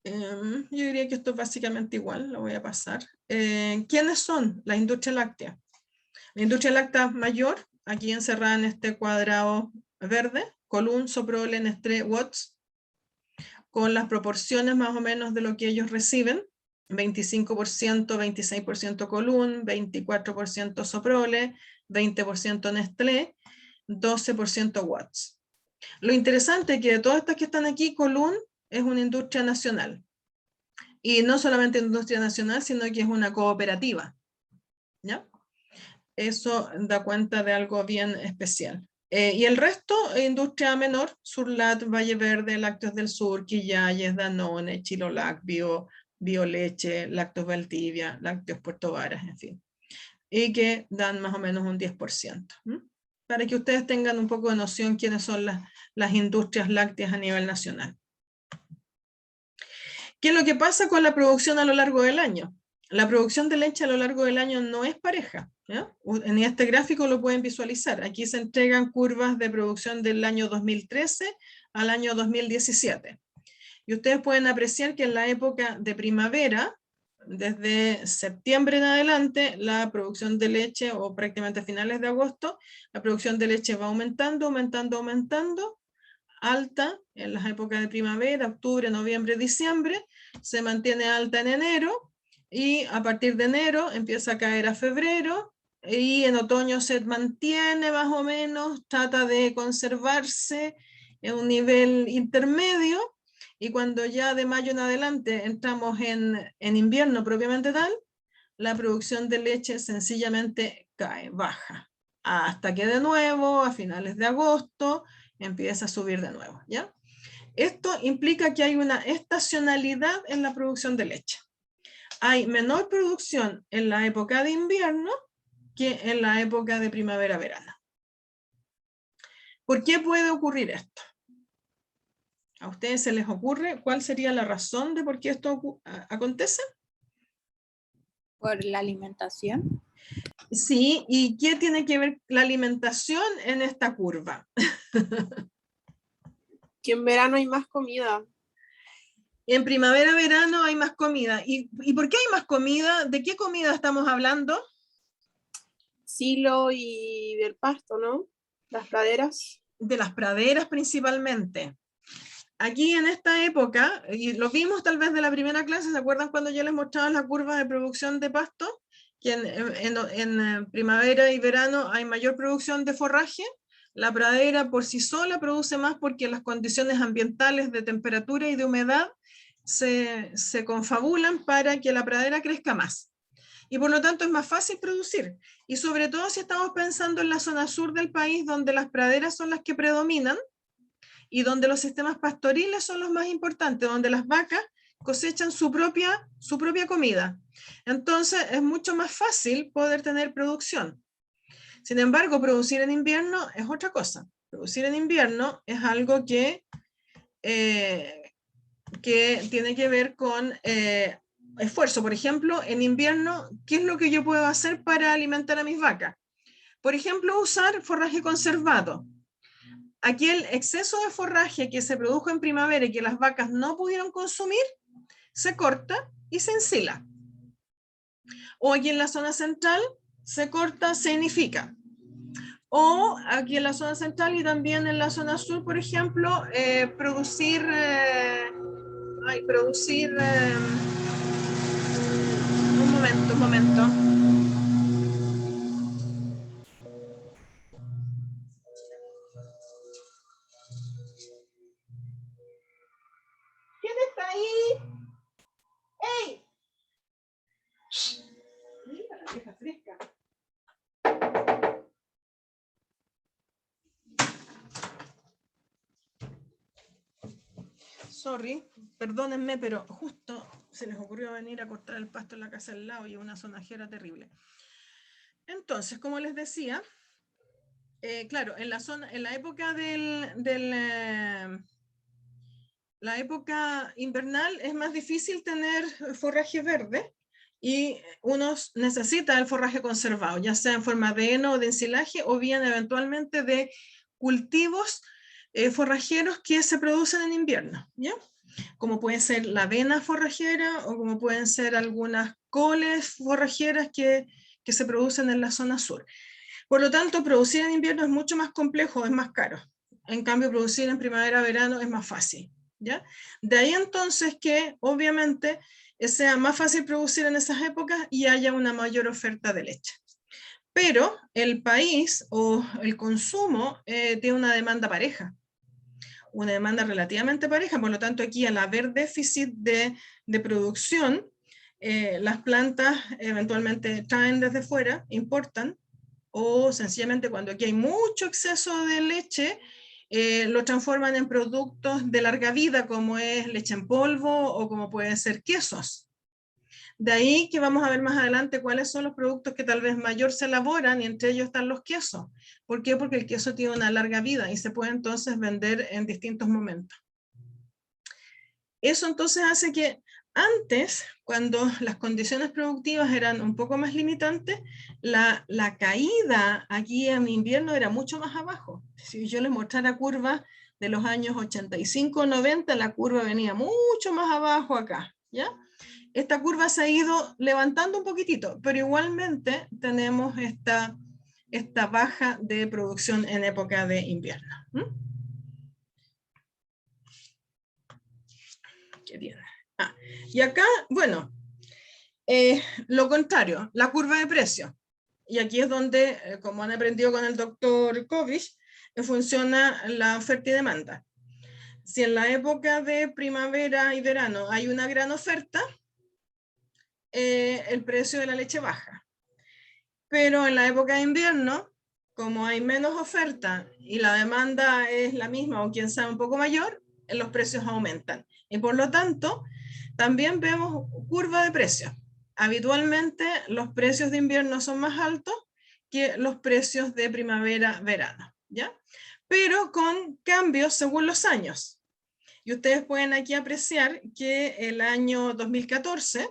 Yo diría que esto es básicamente igual, lo voy a pasar. ¿Quiénes son la industria láctea? La industria láctea mayor, aquí encerrada en este cuadrado verde, Colún, Soprole, Nestlé, Watts, con las proporciones más o menos de lo que ellos reciben: 25%, 26% Colún, 24% Soprole, 20% Nestlé, 12% Watts. Lo interesante es que de todas estas que están aquí, Colún es una industria nacional. Y no solamente industria nacional, sino que es una cooperativa, ¿ya? Eso da cuenta de algo bien especial. Y el resto, industria menor: Surlat, Valle Verde, Lácteos del Sur, Quillayes, Danone, Chilolac, Bioleche, Lácteos Valdivia, Lácteos Puerto Varas, en fin. Y que dan más o menos un 10%. Para que ustedes tengan un poco de noción quiénes son las industrias lácteas a nivel nacional. ¿Qué es lo que pasa con la producción a lo largo del año? La producción de leche a lo largo del año no es pareja, ¿ya? En este gráfico lo pueden visualizar. Aquí se entregan curvas de producción del año 2013 al año 2017. Y ustedes pueden apreciar que en la época de primavera, desde septiembre en adelante, la producción de leche, o prácticamente a finales de agosto, la producción de leche va aumentando, aumentando, aumentando, alta en las épocas de primavera, octubre, noviembre, diciembre, se mantiene alta en enero, y a partir de enero empieza a caer a febrero, y en otoño se mantiene más o menos, trata de conservarse en un nivel intermedio, y cuando ya de mayo en adelante entramos en invierno propiamente tal, la producción de leche sencillamente cae, baja, hasta que de nuevo a finales de agosto empieza a subir de nuevo, ¿ya? Esto implica que hay una estacionalidad en la producción de leche. Hay menor producción en la época de invierno que en la época de primavera-verano. ¿Por qué puede ocurrir esto? ¿A ustedes se les ocurre cuál sería la razón de por qué esto acontece? Por la alimentación. Sí, ¿y qué tiene que ver la alimentación en esta curva? Que en verano hay más comida. En primavera-verano hay más comida. ¿Y por qué hay más comida? ¿De qué comida estamos hablando? Silo y del pasto, ¿no? Las praderas. de las praderas principalmente. Aquí en esta época, y lo vimos tal vez de la primera clase, ¿se acuerdan cuando yo les mostraba la curva de producción de pasto? Que en primavera y verano hay mayor producción de forraje. La pradera por sí sola produce más porque las condiciones ambientales de temperatura y de humedad se confabulan para que la pradera crezca más. Y por lo tanto es más fácil producir. Y sobre todo si estamos pensando en la zona sur del país, donde las praderas son las que predominan y donde los sistemas pastoriles son los más importantes, donde las vacas cosechan su propia comida. Entonces es mucho más fácil poder tener producción. Sin embargo, producir en invierno es otra cosa. Producir en invierno es algo que tiene que ver con esfuerzo. Por ejemplo, en invierno, ¿qué es lo que yo puedo hacer para alimentar a mis vacas? Por ejemplo, usar forraje conservado. Aquí el exceso de forraje que se produjo en primavera y que las vacas no pudieron consumir, se corta y se ensila. O aquí en la zona central, se corta, se inifica. O aquí en la zona central y también en la zona sur, por ejemplo, producir un momento. ¿Quién está ahí? ¡Ey! Mira la vieja fresca. Sorry, perdónenme, pero justo se les ocurrió venir a cortar el pasto en la casa al lado y una zonajera terrible. Entonces, como les decía, claro, en la época la época invernal es más difícil tener forraje verde y uno necesita el forraje conservado, ya sea en forma de heno o de ensilaje o bien eventualmente de cultivos forrajeros que se producen en invierno, ¿ya? Como puede ser la avena forrajera o como pueden ser algunas coles forrajeras que se producen en la zona sur. Por lo tanto, producir en invierno es mucho más complejo, es más caro. En cambio, producir en primavera-verano es más fácil, ¿ya? De ahí entonces que, obviamente, sea más fácil producir en esas épocas y haya una mayor oferta de leche. Pero el país o el consumo tiene una demanda pareja, una demanda relativamente pareja, por lo tanto aquí al haber déficit de producción, las plantas eventualmente traen desde fuera, importan, o sencillamente cuando aquí hay mucho exceso de leche, lo transforman en productos de larga vida, como es leche en polvo o como pueden ser quesos. De ahí que vamos a ver más adelante cuáles son los productos que tal vez mayor se elaboran y entre ellos están los quesos. ¿Por qué? Porque el queso tiene una larga vida y se puede entonces vender en distintos momentos. Eso entonces hace que antes, cuando las condiciones productivas eran un poco más limitantes, la caída aquí en invierno era mucho más abajo. Si yo les mostrara curvas de los años 85, 90, la curva venía mucho más abajo acá, ¿ya? Esta curva se ha ido levantando un poquitito, pero igualmente tenemos esta baja de producción en época de invierno. ¿Qué tiene? Y acá, bueno, lo contrario, la curva de precios. Y aquí es donde, como han aprendido con el doctor Kovich, funciona la oferta y demanda. Si en la época de primavera y verano hay una gran oferta, el precio de la leche baja. Pero en la época de invierno, como hay menos oferta y la demanda es la misma o quien sabe un poco mayor, los precios aumentan. Y por lo tanto, también vemos curva de precios. Habitualmente los precios de invierno son más altos que los precios de primavera-verano, ¿ya? Pero con cambios según los años. Y ustedes pueden aquí apreciar que el año 2014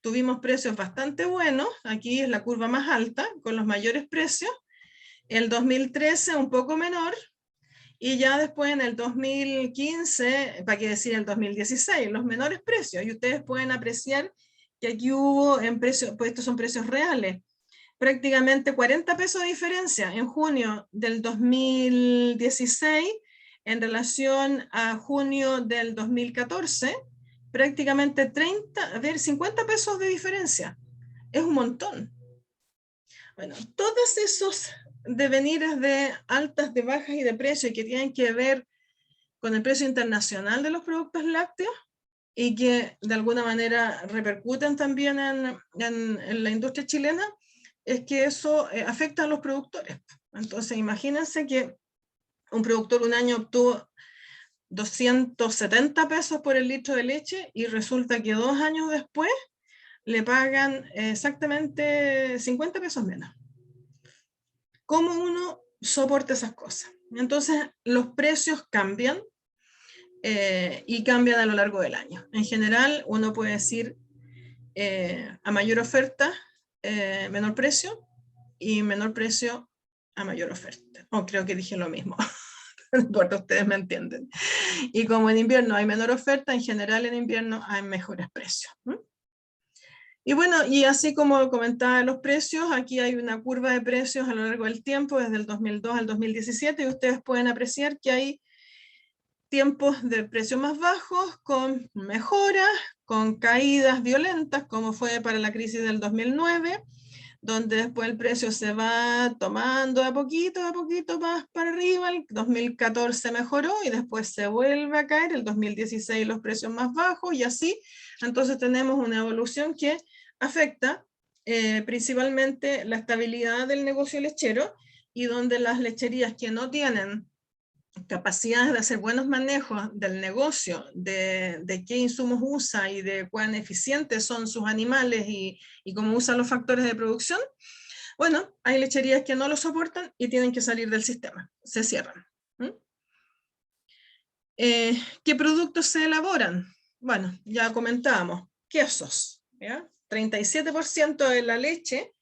tuvimos precios bastante buenos, aquí es la curva más alta, con los mayores precios, el 2013 un poco menor, y ya después en el 2015, para qué decir el 2016, los menores precios, y ustedes pueden apreciar que aquí hubo en precios, pues estos son precios reales, prácticamente 40 pesos de diferencia en junio del 2016 en relación a junio del 2014, prácticamente 50 pesos de diferencia. Es un montón. Bueno, todos esos devenires de altas, de bajas y de precio que tienen que ver con el precio internacional de los productos lácteos y que de alguna manera repercuten también en la industria chilena, es que eso afecta a los productores. Entonces, imagínense que un productor un año obtuvo 270 pesos por el litro de leche y resulta que 2 años después le pagan exactamente 50 pesos menos. ¿Cómo uno soporta esas cosas? Entonces, los precios cambian y cambian a lo largo del año. En general, uno puede decir a mayor oferta, menor precio, y menor precio a mayor oferta. O creo que dije lo mismo. No importa, ustedes me entienden. Y como en invierno hay menor oferta, en general en invierno hay mejores precios. Y bueno, y así como comentaba los precios, aquí hay una curva de precios a lo largo del tiempo, desde el 2002 al 2017, y ustedes pueden apreciar que hay tiempos de precios más bajos, con mejoras, con caídas violentas, como fue para la crisis del 2009, donde después el precio se va tomando a poquito más para arriba, el 2014 mejoró y después se vuelve a caer, el 2016 los precios más bajos y así. Entonces tenemos una evolución que afecta principalmente la estabilidad del negocio lechero, y donde las lecherías que no tienen capacidades de hacer buenos manejos del negocio, de qué insumos usa y de cuán eficientes son sus animales y cómo usan los factores de producción, bueno, hay lecherías que no lo soportan y tienen que salir del sistema, se cierran. ¿Qué productos se elaboran? Bueno, ya comentábamos, quesos, ¿ya? 37% de la leche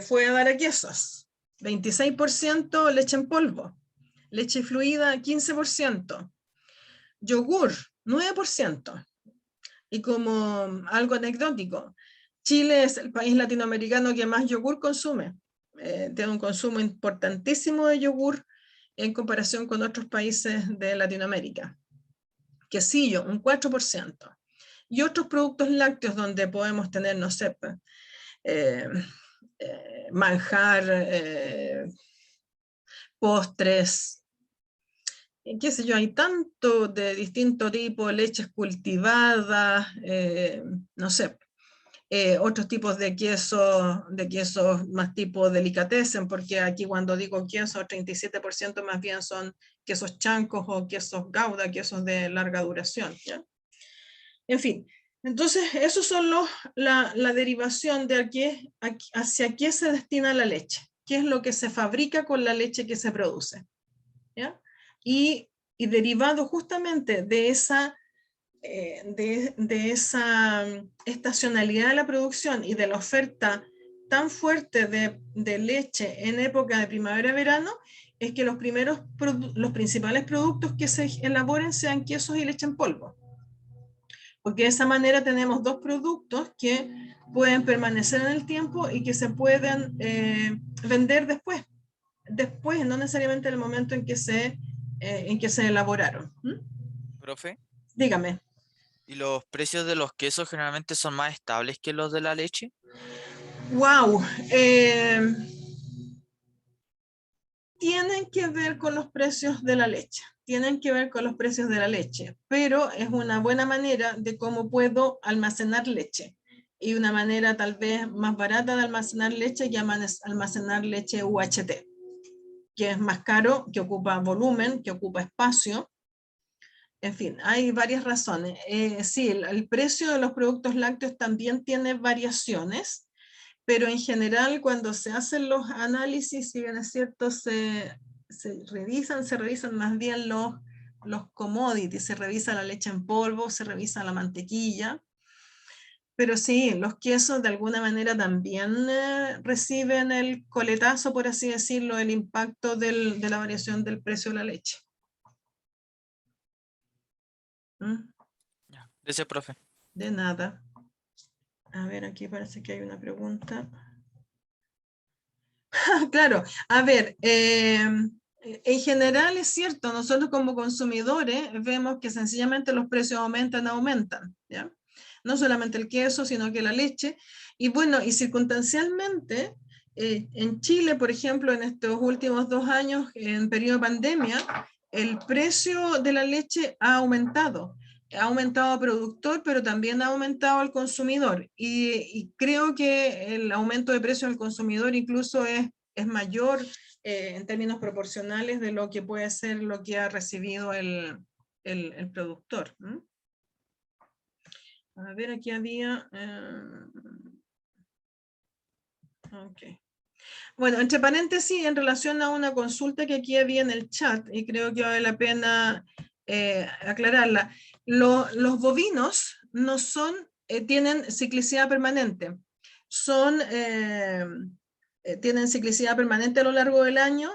fue a dar a quesos, 26% leche en polvo, leche fluida 15%, yogur 9%. Y como algo anecdótico, Chile es el país latinoamericano que más yogur consume. Tiene un consumo importantísimo de yogur en comparación con otros países de Latinoamérica. Quesillo, un 4%. Y otros productos lácteos donde podemos tener, no sé, manjar, postres, qué sé yo, hay tanto de distinto tipo, leches cultivadas, no sé, otros tipos de quesos más tipo delicatessen, porque aquí cuando digo queso, 37% más bien son quesos chancos o quesos gouda, quesos de larga duración, ¿ya? En fin, entonces esos son la derivación de hacia qué se destina la leche, qué es lo que se fabrica con la leche que se produce, ¿ya? Y derivado justamente de esa estacionalidad de la producción y de la oferta tan fuerte de leche en época de primavera-verano, es que los principales productos que se elaboren sean quesos y leche en polvo. Porque de esa manera tenemos dos productos que pueden permanecer en el tiempo y que se pueden vender después, no necesariamente en el momento en que se elaboraron. Profe, Dígame. ¿y los precios de los quesos generalmente son más estables que los de la leche? Wow. Tienen que ver con los precios de la leche. Tienen que ver con los precios de la leche, pero es una buena manera de cómo puedo almacenar leche. Y una manera tal vez más barata de almacenar leche que almacenar leche UHT, que es más caro, que ocupa volumen, que ocupa espacio. En fin, hay varias razones. Sí, el precio de los productos lácteos también tiene variaciones, pero en general cuando se hacen los análisis, si bien es cierto, se revisan más bien los commodities, se revisa la leche en polvo, se revisa la mantequilla, pero sí, los quesos de alguna manera también reciben el coletazo, por así decirlo, el impacto de la variación del precio de la leche. Ya, gracias, profe. De nada. A ver, aquí parece que hay una pregunta. Claro, a ver, en general es cierto, nosotros como consumidores vemos que sencillamente los precios aumentan, ¿ya? No solamente el queso, sino que la leche. Y bueno, y circunstancialmente, en Chile, por ejemplo, en estos últimos 2 años, en periodo de pandemia, el precio de la leche ha aumentado a productor, pero también ha aumentado al consumidor. Y creo que el aumento de precio al consumidor incluso es mayor en términos proporcionales de lo que puede ser lo que ha recibido el productor. A ver, aquí había... ok. Bueno, entre paréntesis, en relación a una consulta que aquí había en el chat, y creo que vale la pena aclararla, los bovinos no son, tienen ciclicidad permanente, tienen ciclicidad permanente a lo largo del año,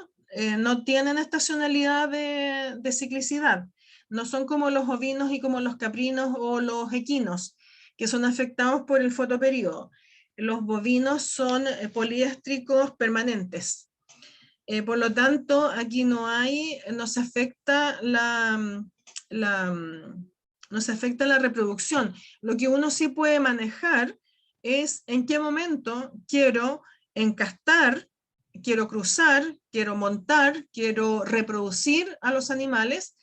no tienen estacionalidad de ciclicidad, no son como los ovinos y como los caprinos o los equinos, que son afectados por el fotoperíodo. Los bovinos son poliéstricos permanentes. Por lo tanto, aquí no se afecta no se afecta la reproducción. Lo que uno sí puede manejar es en qué momento quiero encastar, quiero cruzar, quiero montar, quiero reproducir a los animales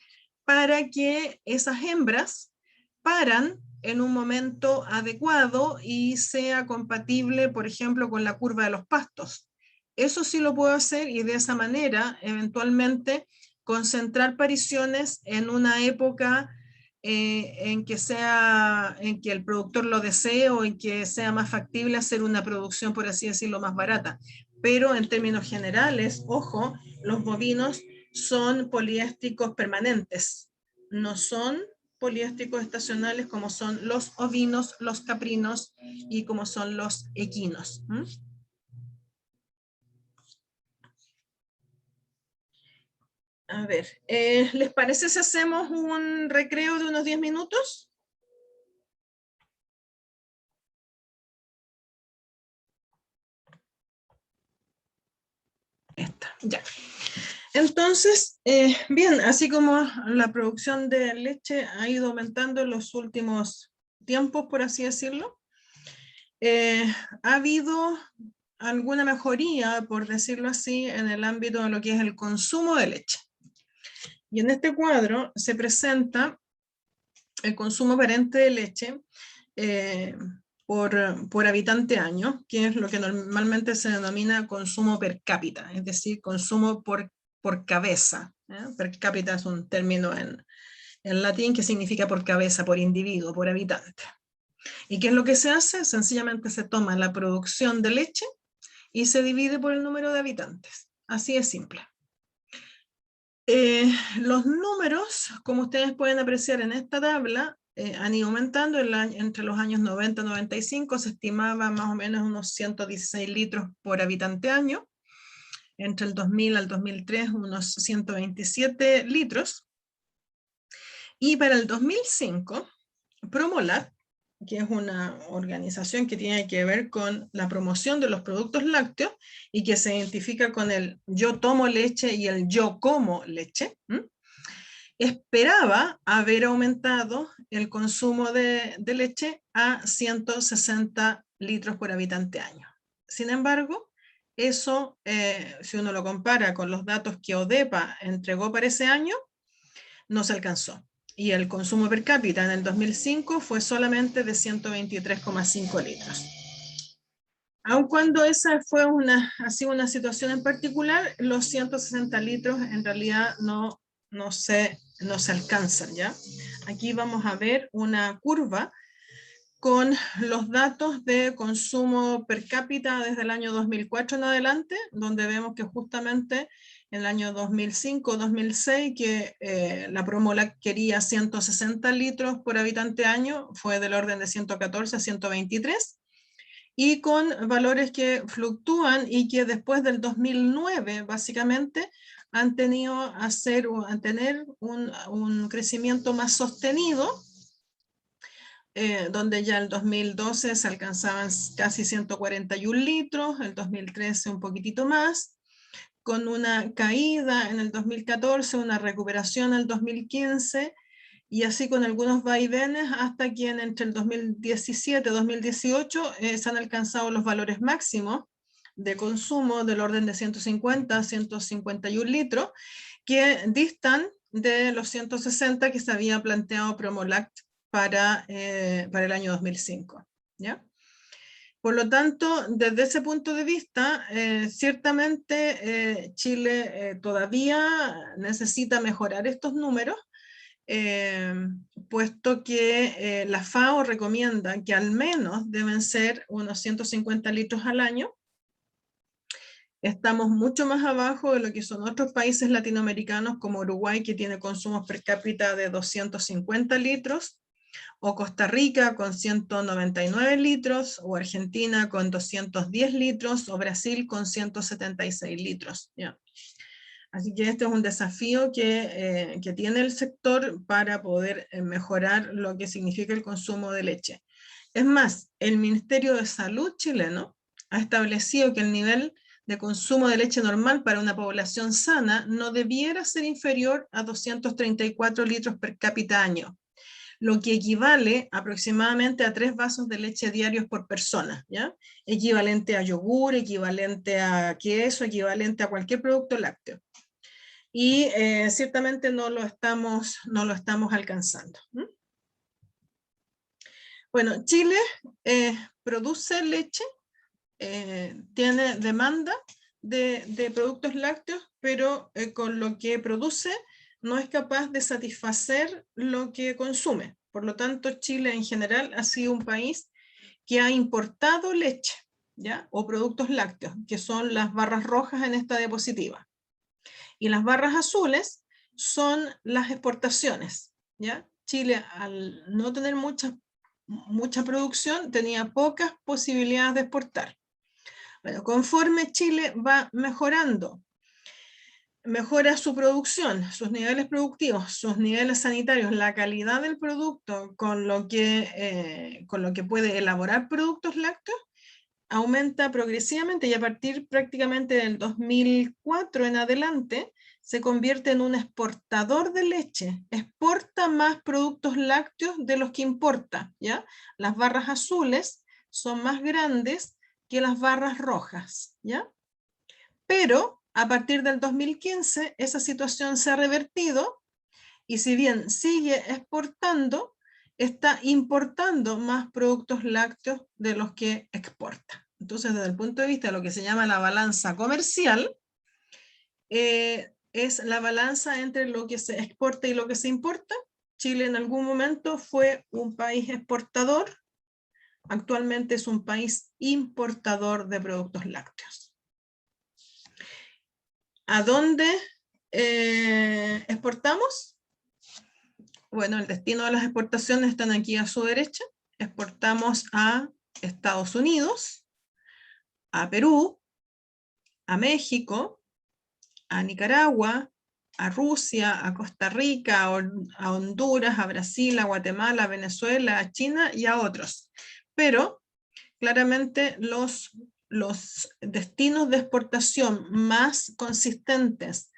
para que esas hembras paran en un momento adecuado y sea compatible, por ejemplo, con la curva de los pastos. Eso sí lo puedo hacer y de esa manera, eventualmente, concentrar pariciones en una época en que el productor lo desee o en que sea más factible hacer una producción, por así decirlo, más barata. Pero en términos generales, ojo, los bovinos son poliéstricos permanentes, no son poliéstricos estacionales como son los ovinos, los caprinos y como son los equinos. A ver, ¿les parece si hacemos un recreo de unos 10 minutos? Ya. Entonces, bien, así como la producción de leche ha ido aumentando en los últimos tiempos, por así decirlo, ha habido alguna mejoría, por decirlo así, en el ámbito de lo que es el consumo de leche. Y en este cuadro se presenta el consumo aparente de leche por habitante año, que es lo que normalmente se denomina consumo per cápita, es decir, consumo por cabeza. Per cápita es un término en latín que significa por cabeza, por individuo, por habitante. ¿Y qué es lo que se hace? Sencillamente se toma la producción de leche y se divide por el número de habitantes. Así de simple. Los números, como ustedes pueden apreciar en esta tabla, han ido aumentando. Entre los años 90 y 95 se estimaba más o menos unos 116 litros por habitante año. Entre el 2000 al 2003 unos 127 litros. Y para el 2005, Promolab, que es una organización que tiene que ver con la promoción de los productos lácteos y que se identifica con el yo tomo leche y el yo como leche, esperaba haber aumentado el consumo de leche a 160 litros por habitante año. Sin embargo, eso, si uno lo compara con los datos que ODEPA entregó para ese año, no se alcanzó. Y el consumo per cápita en el 2005 fue solamente de 123,5 litros. Aun cuando esa fue una situación en particular, los 160 litros en realidad no se alcanzan, ¿ya? Aquí vamos a ver una curva con los datos de consumo per cápita desde el año 2004 en adelante, donde vemos que justamente en el año 2005-2006, que la Promolab quería 160 litros por habitante año, fue del orden de 114 a 123, y con valores que fluctúan y que después del 2009, básicamente, han tenido a tener un crecimiento más sostenido, donde ya el 2012 se alcanzaban casi 141 litros, el 2013 un poquitito más, con una caída en el 2014, una recuperación en el 2015, y así con algunos vaivenes hasta que entre el 2017 y 2018 se han alcanzado los valores máximos de consumo del orden de 150 a 151 litros, que distan de los 160 que se había planteado Promolact para el año 2005. ¿Ya? Por lo tanto, desde ese punto de vista, ciertamente Chile todavía necesita mejorar estos números, puesto que la FAO recomienda que al menos deben ser unos 150 litros al año. Estamos mucho más abajo de lo que son otros países latinoamericanos como Uruguay, que tiene consumos per cápita de 250 litros, o Costa Rica con 199 litros, o Argentina con 210 litros, o Brasil con 176 litros. ¿Ya? Así que este es un desafío que tiene el sector para poder mejorar lo que significa el consumo de leche. Es más, el Ministerio de Salud chileno ha establecido que el nivel de consumo de leche normal para una población sana no debiera ser inferior a 234 litros per cápita año, lo que equivale aproximadamente a 3 vasos de leche diarios por persona, ¿ya? Equivalente a yogur, equivalente a queso, equivalente a cualquier producto lácteo. Y ciertamente no lo estamos alcanzando. Bueno, Chile produce leche, tiene demanda de productos lácteos, pero con lo que produce no es capaz de satisfacer lo que consume. Por lo tanto, Chile en general ha sido un país que ha importado leche, ¿ya? O productos lácteos, que son las barras rojas en esta diapositiva. Y las barras azules son las exportaciones, ¿ya? Chile, al no tener mucha producción, tenía pocas posibilidades de exportar. Bueno, conforme Chile va mejorando, mejora su producción, sus niveles productivos, sus niveles sanitarios, la calidad del producto con lo que puede elaborar productos lácteos, aumenta progresivamente, y a partir prácticamente del 2004 en adelante se convierte en un exportador de leche, exporta más productos lácteos de los que importa, ¿ya? Las barras azules son más grandes que las barras rojas, ¿ya? Pero a partir del 2015 esa situación se ha revertido, y si bien sigue exportando, está importando más productos lácteos de los que exporta. Entonces, desde el punto de vista de lo que se llama la balanza comercial, es la balanza entre lo que se exporta y lo que se importa. Chile en algún momento fue un país exportador, actualmente es un país importador de productos lácteos. ¿A dónde exportamos? Bueno, el destino de las exportaciones están aquí a su derecha. Exportamos a Estados Unidos, a Perú, a México, a Nicaragua, a Rusia, a Costa Rica, a Honduras, a Brasil, a Guatemala, a Venezuela, a China y a otros. Pero claramente los destinos de exportación más consistentes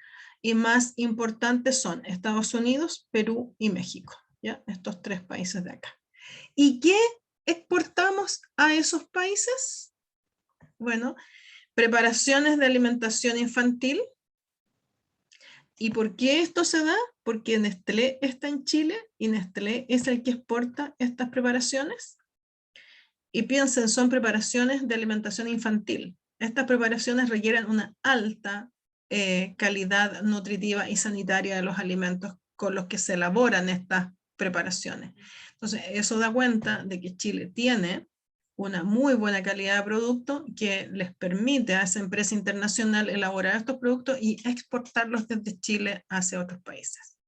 y más importantes son Estados Unidos, Perú y México, ¿ya? Estos 3 países de acá. ¿Y qué exportamos a esos países? Bueno, preparaciones de alimentación infantil. ¿Y por qué esto se da? Porque Nestlé está en Chile y Nestlé es el que exporta estas preparaciones. Y piensen, son preparaciones de alimentación infantil. Estas preparaciones requieren una alta calidad nutritiva y sanitaria de los alimentos con los que se elaboran estas preparaciones. Entonces, eso da cuenta de que Chile tiene una muy buena calidad de producto que les permite a esa empresa internacional elaborar estos productos y exportarlos desde Chile hacia otros países.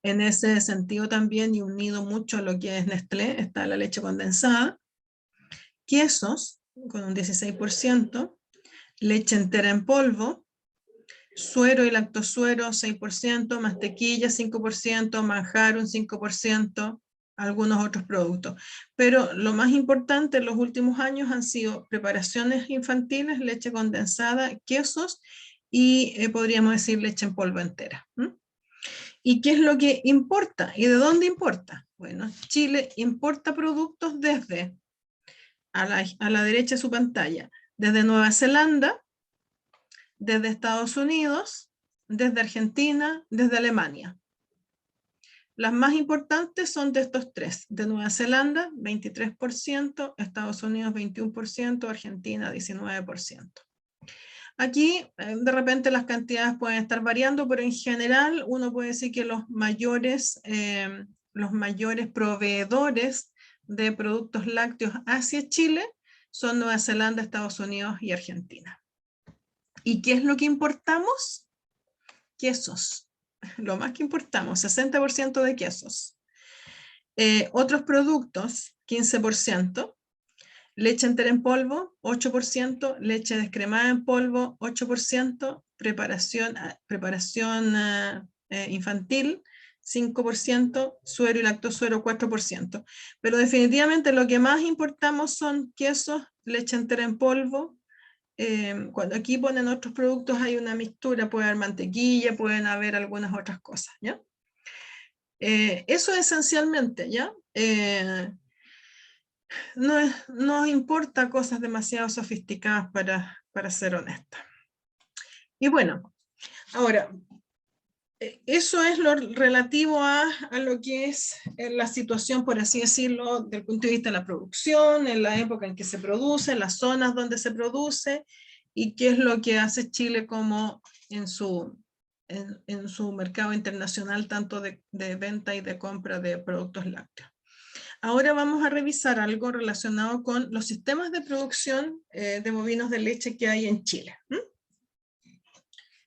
En ese sentido también, y unido mucho a lo que es Nestlé, está la leche condensada, quesos con un 16%, leche entera en polvo, suero y lactosuero 6%, mantequilla 5%, manjar un 5%, algunos otros productos. Pero lo más importante en los últimos años han sido preparaciones infantiles, leche condensada, quesos y podríamos decir leche en polvo entera. ¿Y qué es lo que importa? ¿Y de dónde importa? Bueno, Chile importa productos desde, a la derecha de su pantalla, desde Nueva Zelanda, desde Estados Unidos, desde Argentina, desde Alemania. Las más importantes son de estos tres, de Nueva Zelanda, 23%, Estados Unidos, 21%, Argentina, 19%. Aquí, de repente, las cantidades pueden estar variando, pero en general uno puede decir que los mayores proveedores de productos lácteos hacia Chile son Nueva Zelanda, Estados Unidos y Argentina. ¿Y qué es lo que importamos? Quesos. Lo más que importamos, 60% de quesos. Otros productos, 15%. Leche entera en polvo, 8%. Leche descremada en polvo, 8%. Preparación infantil, 5%. Suero y lactosuero, 4%. Pero definitivamente lo que más importamos son quesos, leche entera en polvo. Cuando aquí ponen otros productos hay una mixtura, puede haber mantequilla, pueden haber algunas otras cosas, ¿ya? Eso esencialmente, ¿ya? No importa cosas demasiado sofisticadas para ser honesta. Y bueno, ahora, eso es lo relativo a lo que es la situación, por así decirlo, desde el punto de vista de la producción, en la época en que se produce, en las zonas donde se produce, y qué es lo que hace Chile como en su mercado internacional, tanto de venta y de compra de productos lácteos. Ahora vamos a revisar algo relacionado con los sistemas de producción de bovinos de leche que hay en Chile.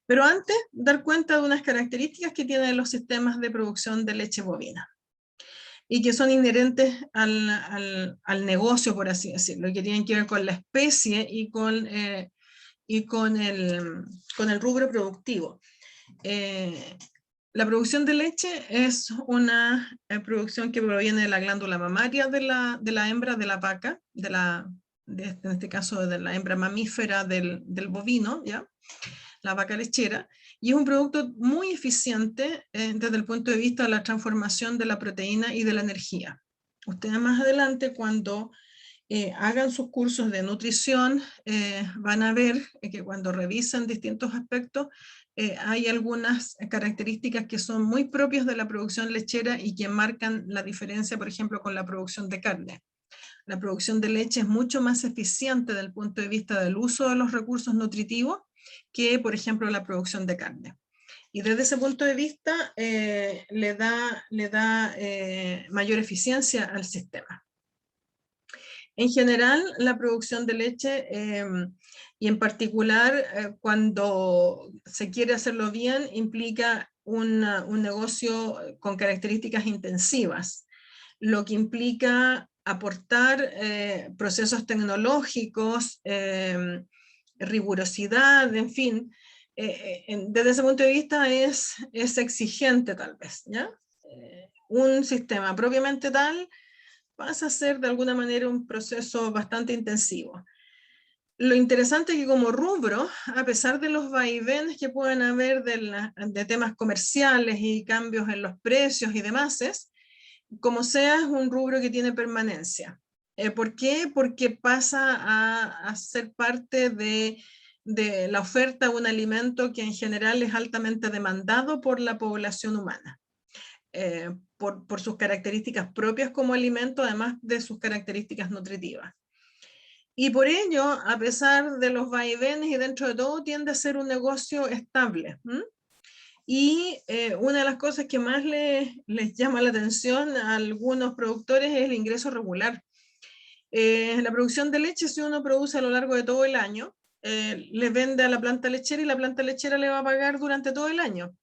Pero antes, dar cuenta de unas características que tienen los sistemas de producción de leche bovina y que son inherentes al negocio, por así decirlo, que tienen que ver con la especie y con el rubro productivo. La producción de leche es una producción que proviene de la glándula mamaria de la hembra de la vaca, en este caso de la hembra mamífera del bovino, ¿ya? La vaca lechera, y es un producto muy eficiente desde el punto de vista de la transformación de la proteína y de la energía. Ustedes más adelante, cuando hagan sus cursos de nutrición, van a ver que cuando revisan distintos aspectos, hay algunas características que son muy propias de la producción lechera y que marcan la diferencia, por ejemplo, con la producción de carne. La producción de leche es mucho más eficiente desde el punto de vista del uso de los recursos nutritivos que, por ejemplo, la producción de carne. Y desde ese punto de vista le da mayor eficiencia al sistema. En general, la producción de leche, y en particular cuando se quiere hacerlo bien, implica un negocio con características intensivas, lo que implica aportar procesos tecnológicos, rigurosidad, en fin. Desde ese punto de vista es exigente tal vez, ¿ya? Un sistema propiamente tal pasa a ser de alguna manera un proceso bastante intensivo. Lo interesante es que como rubro, a pesar de los vaivenes que pueden haber de temas comerciales y cambios en los precios y demás, como sea, es un rubro que tiene permanencia. ¿Por qué? Porque pasa a ser parte de la oferta de un alimento que en general es altamente demandado por la población humana. Por sus características propias como alimento, además de sus características nutritivas. Y por ello, a pesar de los vaivenes y dentro de todo, tiende a ser un negocio estable. Y una de las cosas que más les llama la atención a algunos productores es el ingreso regular. La producción de leche, si uno produce a lo largo de todo el año, le vende a la planta lechera y la planta lechera le va a pagar durante todo el año.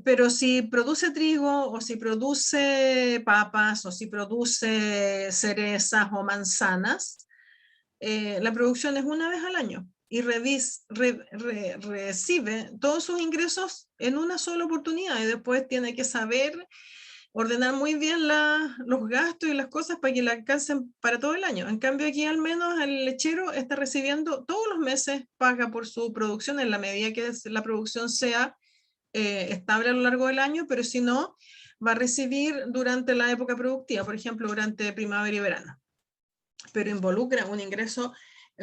Pero si produce trigo, o si produce papas, o si produce cerezas o manzanas, la producción es una vez al año y recibe todos sus ingresos en una sola oportunidad y después tiene que saber ordenar muy bien los gastos y las cosas para que le alcancen para todo el año. En cambio aquí al menos el lechero está recibiendo todos los meses, paga por su producción en la medida que la producción sea estable a lo largo del año, pero si no, va a recibir durante la época productiva, por ejemplo, durante primavera y verano. Pero involucra un ingreso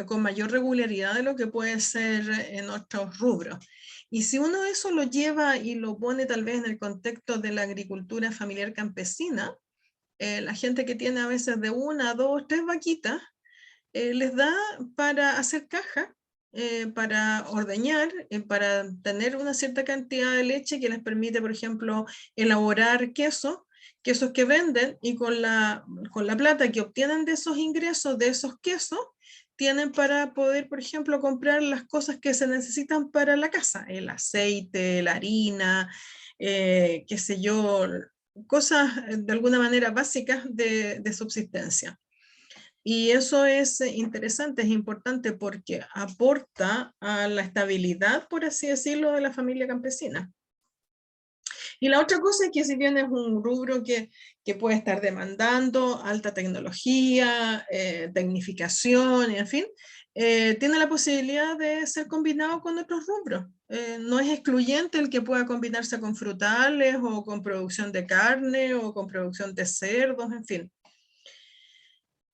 con mayor regularidad de lo que puede ser en otros rubros. Y si uno eso lo lleva y lo pone tal vez en el contexto de la agricultura familiar campesina, la gente que tiene a veces de 1, 2, 3 vaquitas, les da para hacer caja, para ordeñar, para tener una cierta cantidad de leche que les permite, por ejemplo, elaborar quesos que venden, y con la plata que obtienen de esos ingresos, de esos quesos, tienen para poder, por ejemplo, comprar las cosas que se necesitan para la casa, el aceite, la harina, qué sé yo, cosas de alguna manera básicas de subsistencia. Y eso es interesante, es importante porque aporta a la estabilidad, por así decirlo, de la familia campesina. Y la otra cosa es que si bien es un rubro que puede estar demandando alta tecnología, tecnificación, en fin, tiene la posibilidad de ser combinado con otros rubros. No es excluyente el que pueda combinarse con frutales o con producción de carne o con producción de cerdos, en fin.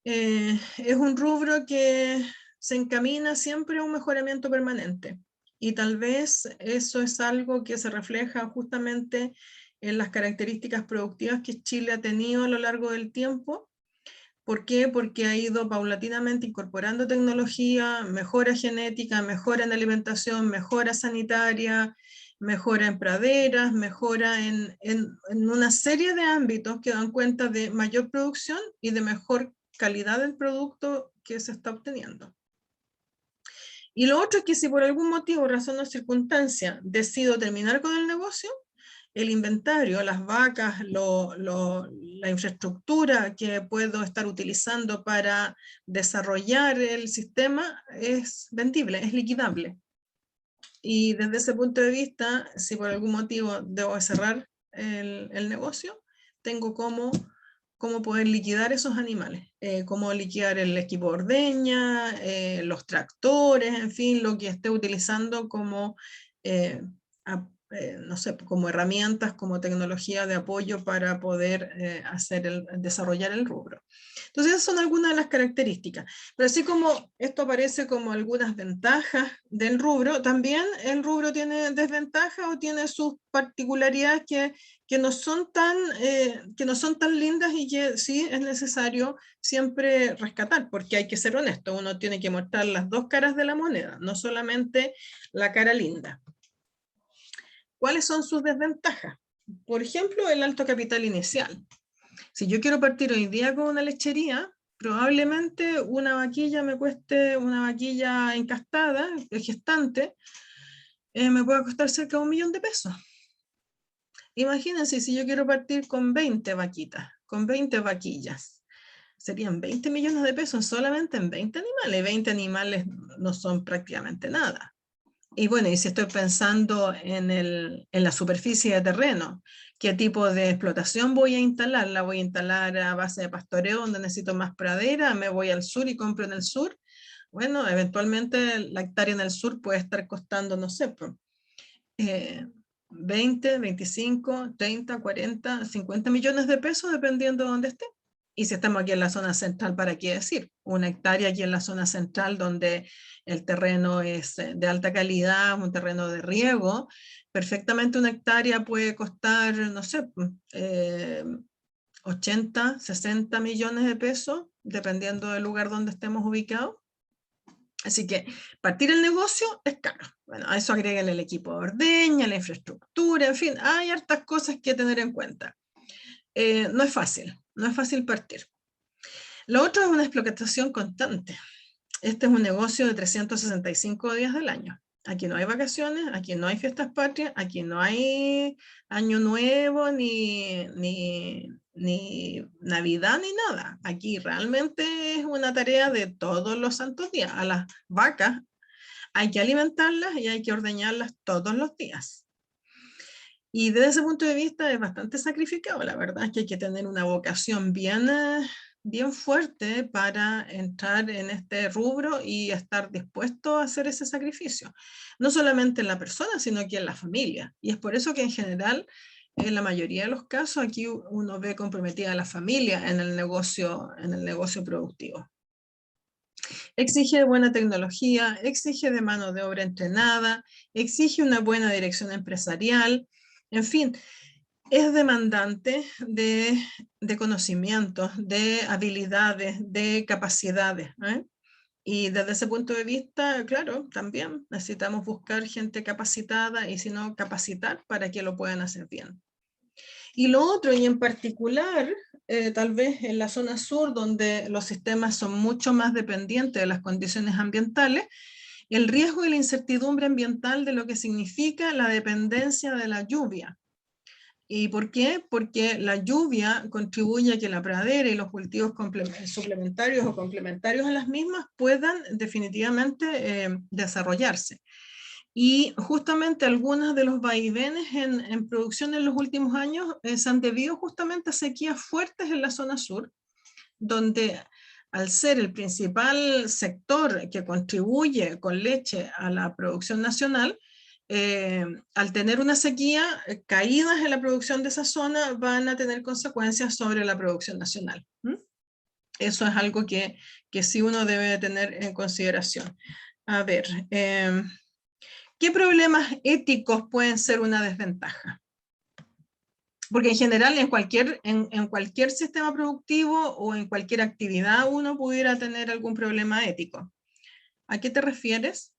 Es un rubro que se encamina siempre a un mejoramiento permanente, y tal vez eso es algo que se refleja justamente en las características productivas que Chile ha tenido a lo largo del tiempo. ¿Por qué? Porque ha ido paulatinamente incorporando tecnología, mejora genética, mejora en alimentación, mejora sanitaria, mejora en praderas, mejora en una serie de ámbitos que dan cuenta de mayor producción y de mejor calidad del producto que se está obteniendo. Y lo otro es que si por algún motivo, razón o circunstancia decido terminar con el negocio, el inventario, las vacas, la infraestructura que puedo estar utilizando para desarrollar el sistema es vendible, es liquidable. Y desde ese punto de vista, si por algún motivo debo cerrar el negocio, tengo cómo poder liquidar esos animales, cómo liquidar el equipo de ordeña, los tractores, en fin, lo que esté utilizando como no sé, como herramientas, como tecnología de apoyo para poder desarrollar el rubro. Entonces esas son algunas de las características. Pero así como esto aparece como algunas ventajas del rubro, también el rubro tiene desventajas o tiene sus particularidades que no son tan lindas, y que sí es necesario siempre rescatar, porque hay que ser honesto, uno tiene que mostrar las dos caras de la moneda, no solamente la cara linda. ¿Cuáles son sus desventajas? Por ejemplo, el alto capital inicial. Si yo quiero partir hoy día con una lechería, probablemente una vaquilla me cueste, una vaquilla encastada, gestante, me puede costar cerca de $1 millón. Imagínense si yo quiero partir con 20 vaquitas, con 20 vaquillas. Serían $20 millones solamente en 20 animales. 20 animales no son prácticamente nada. Y bueno, y si estoy pensando en la superficie de terreno, ¿qué tipo de explotación voy a instalar? ¿La voy a instalar a base de pastoreo donde necesito más pradera? ¿Me voy al sur y compro en el sur? Bueno, eventualmente la hectárea en el sur puede estar costando, no sé, 20, 25, 30, 40, 50 millones de pesos dependiendo de dónde esté. Y si estamos aquí en la zona central, ¿para qué decir? Una hectárea aquí en la zona central donde el terreno es de alta calidad, un terreno de riego, perfectamente una hectárea puede costar, no sé, 80, 60 millones de pesos, dependiendo del lugar donde estemos ubicados. Así que partir el negocio es caro. Bueno, a eso agregan el equipo de ordeña, la infraestructura, en fin, hay hartas cosas que tener en cuenta. No es fácil partir. Lo otro es una explotación constante. Este es un negocio de 365 días del año. Aquí no hay vacaciones, aquí no hay fiestas patrias, aquí no hay año nuevo, ni Navidad, ni nada. Aquí realmente es una tarea de todos los santos días. A las vacas hay que alimentarlas y hay que ordeñarlas todos los días. Y desde ese punto de vista es bastante sacrificado. La verdad es que hay que tener una vocación bien fuerte para entrar en este rubro y estar dispuesto a hacer ese sacrificio. No solamente en la persona, sino que en la familia. Y es por eso que en general, en la mayoría de los casos, aquí uno ve comprometida a la familia en el negocio productivo. Exige buena tecnología, exige de mano de obra entrenada, exige una buena dirección empresarial, en fin, es demandante de conocimientos, de habilidades, de capacidades, ¿eh? Y desde ese punto de vista, claro, también necesitamos buscar gente capacitada y si no, capacitar para que lo puedan hacer bien. Y lo otro, y en particular, tal vez en la zona sur, donde los sistemas son mucho más dependientes de las condiciones ambientales, el riesgo y la incertidumbre ambiental de lo que significa la dependencia de la lluvia. ¿Y por qué? Porque la lluvia contribuye a que la pradera y los cultivos suplementarios o complementarios a las mismas puedan definitivamente desarrollarse. Y justamente algunos de los vaivenes en producción en los últimos años se han debido justamente a sequías fuertes en la zona sur, donde al ser el principal sector que contribuye con leche a la producción nacional, al tener una sequía, caídas en la producción de esa zona van a tener consecuencias sobre la producción nacional. Eso es algo que sí uno debe tener en consideración. A ver, ¿qué problemas éticos pueden ser una desventaja? Porque en general en cualquier sistema productivo o en cualquier actividad uno pudiera tener algún problema ético. ¿A qué te refieres?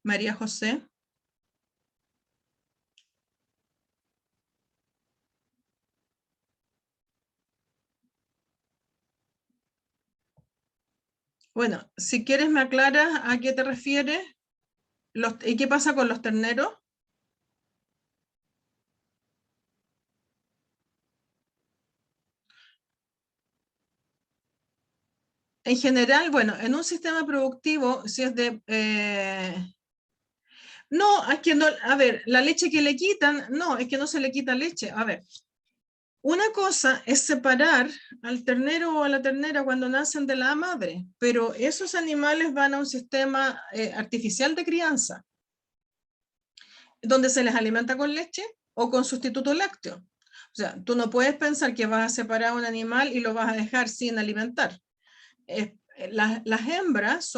María José. Bueno, si quieres me aclaras a qué te refieres y qué pasa con los terneros. En general, bueno, en un sistema productivo, si es de... no, es que no, a ver, la leche que le quitan, no, es que no se le quita leche. A ver, una cosa es separar al ternero o a la ternera cuando nacen de la madre, pero esos animales van a un sistema artificial de crianza, donde se les alimenta con leche o con sustituto lácteo. O sea, tú no puedes pensar que vas a separar a un animal y lo vas a dejar sin alimentar. Las hembras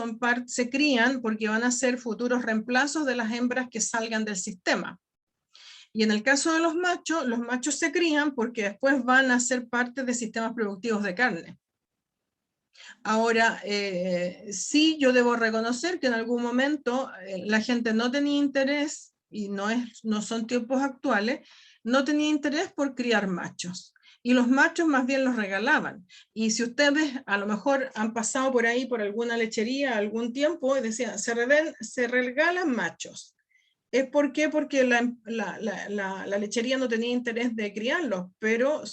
se crían porque van a ser futuros reemplazos de las hembras que salgan del sistema. Y en el caso de los machos se crían porque después van a ser parte de sistemas productivos de carne. Ahora, sí, yo debo reconocer que en algún momento la gente no tenía interés, y no son tiempos actuales, no tenía interés por criar machos. Y los machos más bien los regalaban. Y si ustedes a lo mejor han pasado por ahí por alguna lechería algún tiempo, y decían, se regalan machos. ¿Por qué? Porque la lechería no tenía interés de criarlos, pero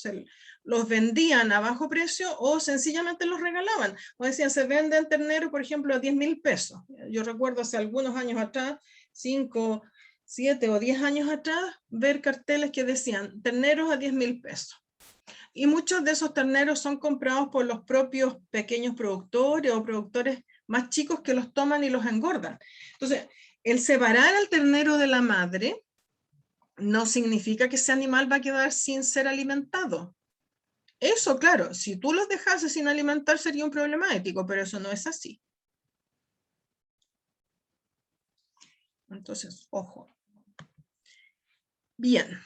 los vendían a bajo precio o sencillamente los regalaban. O decían, se venden terneros, por ejemplo, a 10.000 pesos. Yo recuerdo hace algunos años atrás, 5, 7 o 10 años atrás, ver carteles que decían terneros a 10.000 pesos. Y muchos de esos terneros son comprados por los propios pequeños productores o productores más chicos que los toman y los engordan. Entonces, el separar al ternero de la madre no significa que ese animal va a quedar sin ser alimentado. Eso, claro, si tú los dejases sin alimentar sería un problema ético, pero eso no es así. Entonces, ojo. Bien.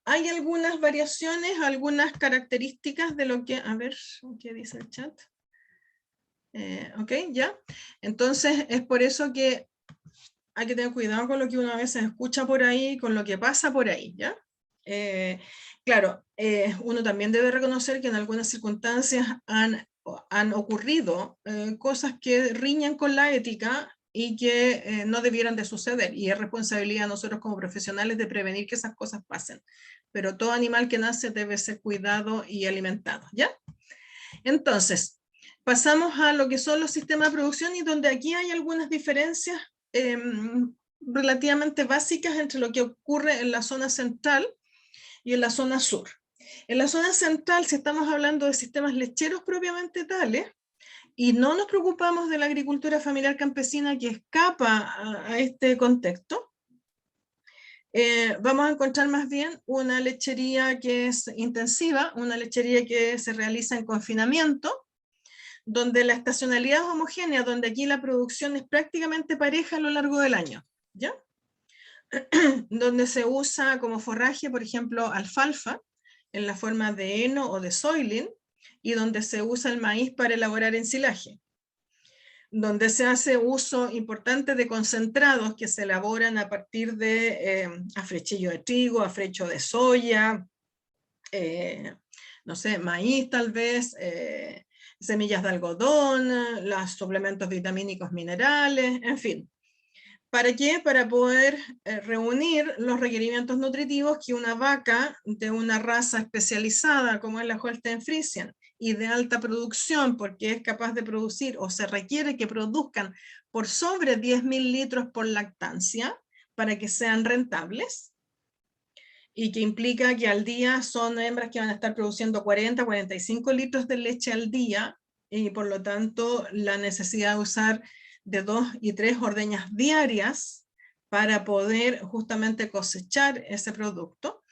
Hay algunas variaciones, algunas características de lo que... A ver, ¿qué dice el chat? Ok, ya. Entonces, es por eso que hay que tener cuidado con lo que uno a veces escucha por ahí, con lo que pasa por ahí, ¿ya? Claro, uno también debe reconocer que en algunas circunstancias han ocurrido cosas que riñen con la ética y que no debieran de suceder. Y es responsabilidad de nosotros como profesionales de prevenir que esas cosas pasen. Pero todo animal que nace debe ser cuidado y alimentado, ¿ya? Entonces, pasamos a lo que son los sistemas de producción y donde aquí hay algunas diferencias relativamente básicas entre lo que ocurre en la zona central y en la zona sur. En la zona central, si estamos hablando de sistemas lecheros propiamente tales, y no nos preocupamos de la agricultura familiar campesina que escapa a este contexto, vamos a encontrar más bien una lechería que es intensiva, una lechería que se realiza en confinamiento, donde la estacionalidad es homogénea, donde aquí la producción es prácticamente pareja a lo largo del año, ¿ya? Donde se usa como forraje, por ejemplo, alfalfa, en la forma de heno o de soilin, y donde se usa el maíz para elaborar ensilaje. Donde se hace uso importante de concentrados que se elaboran a partir de afrechillo de trigo, afrecho de soya, no sé, maíz tal vez, semillas de algodón, los suplementos vitamínicos minerales, en fin. ¿Para qué? Para poder reunir los requerimientos nutritivos que una vaca de una raza especializada como es la Holstein Friesian y de alta producción, porque es capaz de producir o se requiere que produzcan por sobre 10.000 litros por lactancia para que sean rentables, y que implica que al día son hembras que van a estar produciendo 40, 45 litros de leche al día, y por lo tanto la necesidad de usar de 2 y 3 ordeñas diarias para poder justamente cosechar ese producto,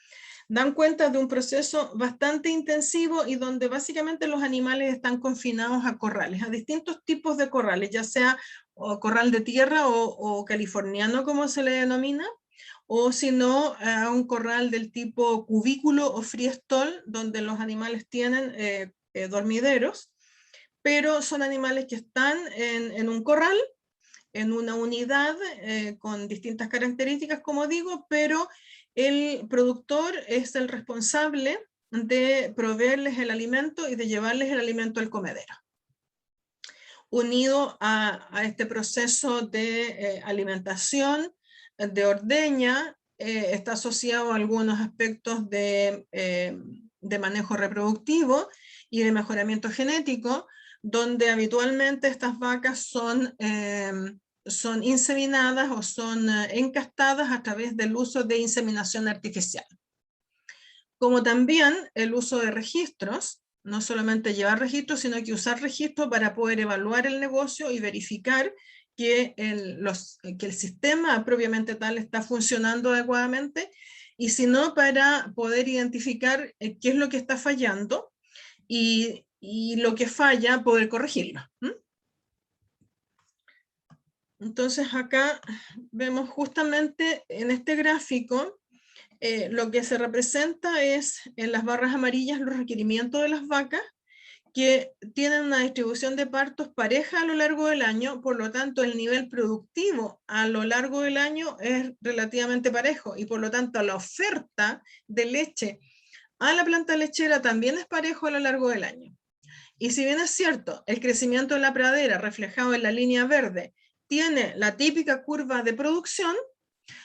dan cuenta de un proceso bastante intensivo y donde básicamente los animales están confinados a corrales, a distintos tipos de corrales, ya sea corral de tierra o californiano como se le denomina, o si no, a un corral del tipo cubículo o freestall, donde los animales tienen dormideros, pero son animales que están en un corral, en una unidad con distintas características, como digo, pero el productor es el responsable de proveerles el alimento y de llevarles el alimento al comedero. Unido a este proceso de alimentación, de ordeña, está asociado a algunos aspectos de manejo reproductivo y de mejoramiento genético, donde habitualmente estas vacas son inseminadas o son encastadas a través del uso de inseminación artificial. Como también el uso de registros, no solamente llevar registros, sino que usar registros para poder evaluar el negocio y verificar que el sistema propiamente tal está funcionando adecuadamente, y si no, para poder identificar qué es lo que está fallando y lo que falla, poder corregirlo. Entonces acá vemos justamente en este gráfico lo que se representa es en las barras amarillas los requerimientos de las vacas, que tienen una distribución de partos pareja a lo largo del año, por lo tanto el nivel productivo a lo largo del año es relativamente parejo, y por lo tanto la oferta de leche a la planta lechera también es parejo a lo largo del año. Y si bien es cierto, el crecimiento de la pradera reflejado en la línea verde tiene la típica curva de producción,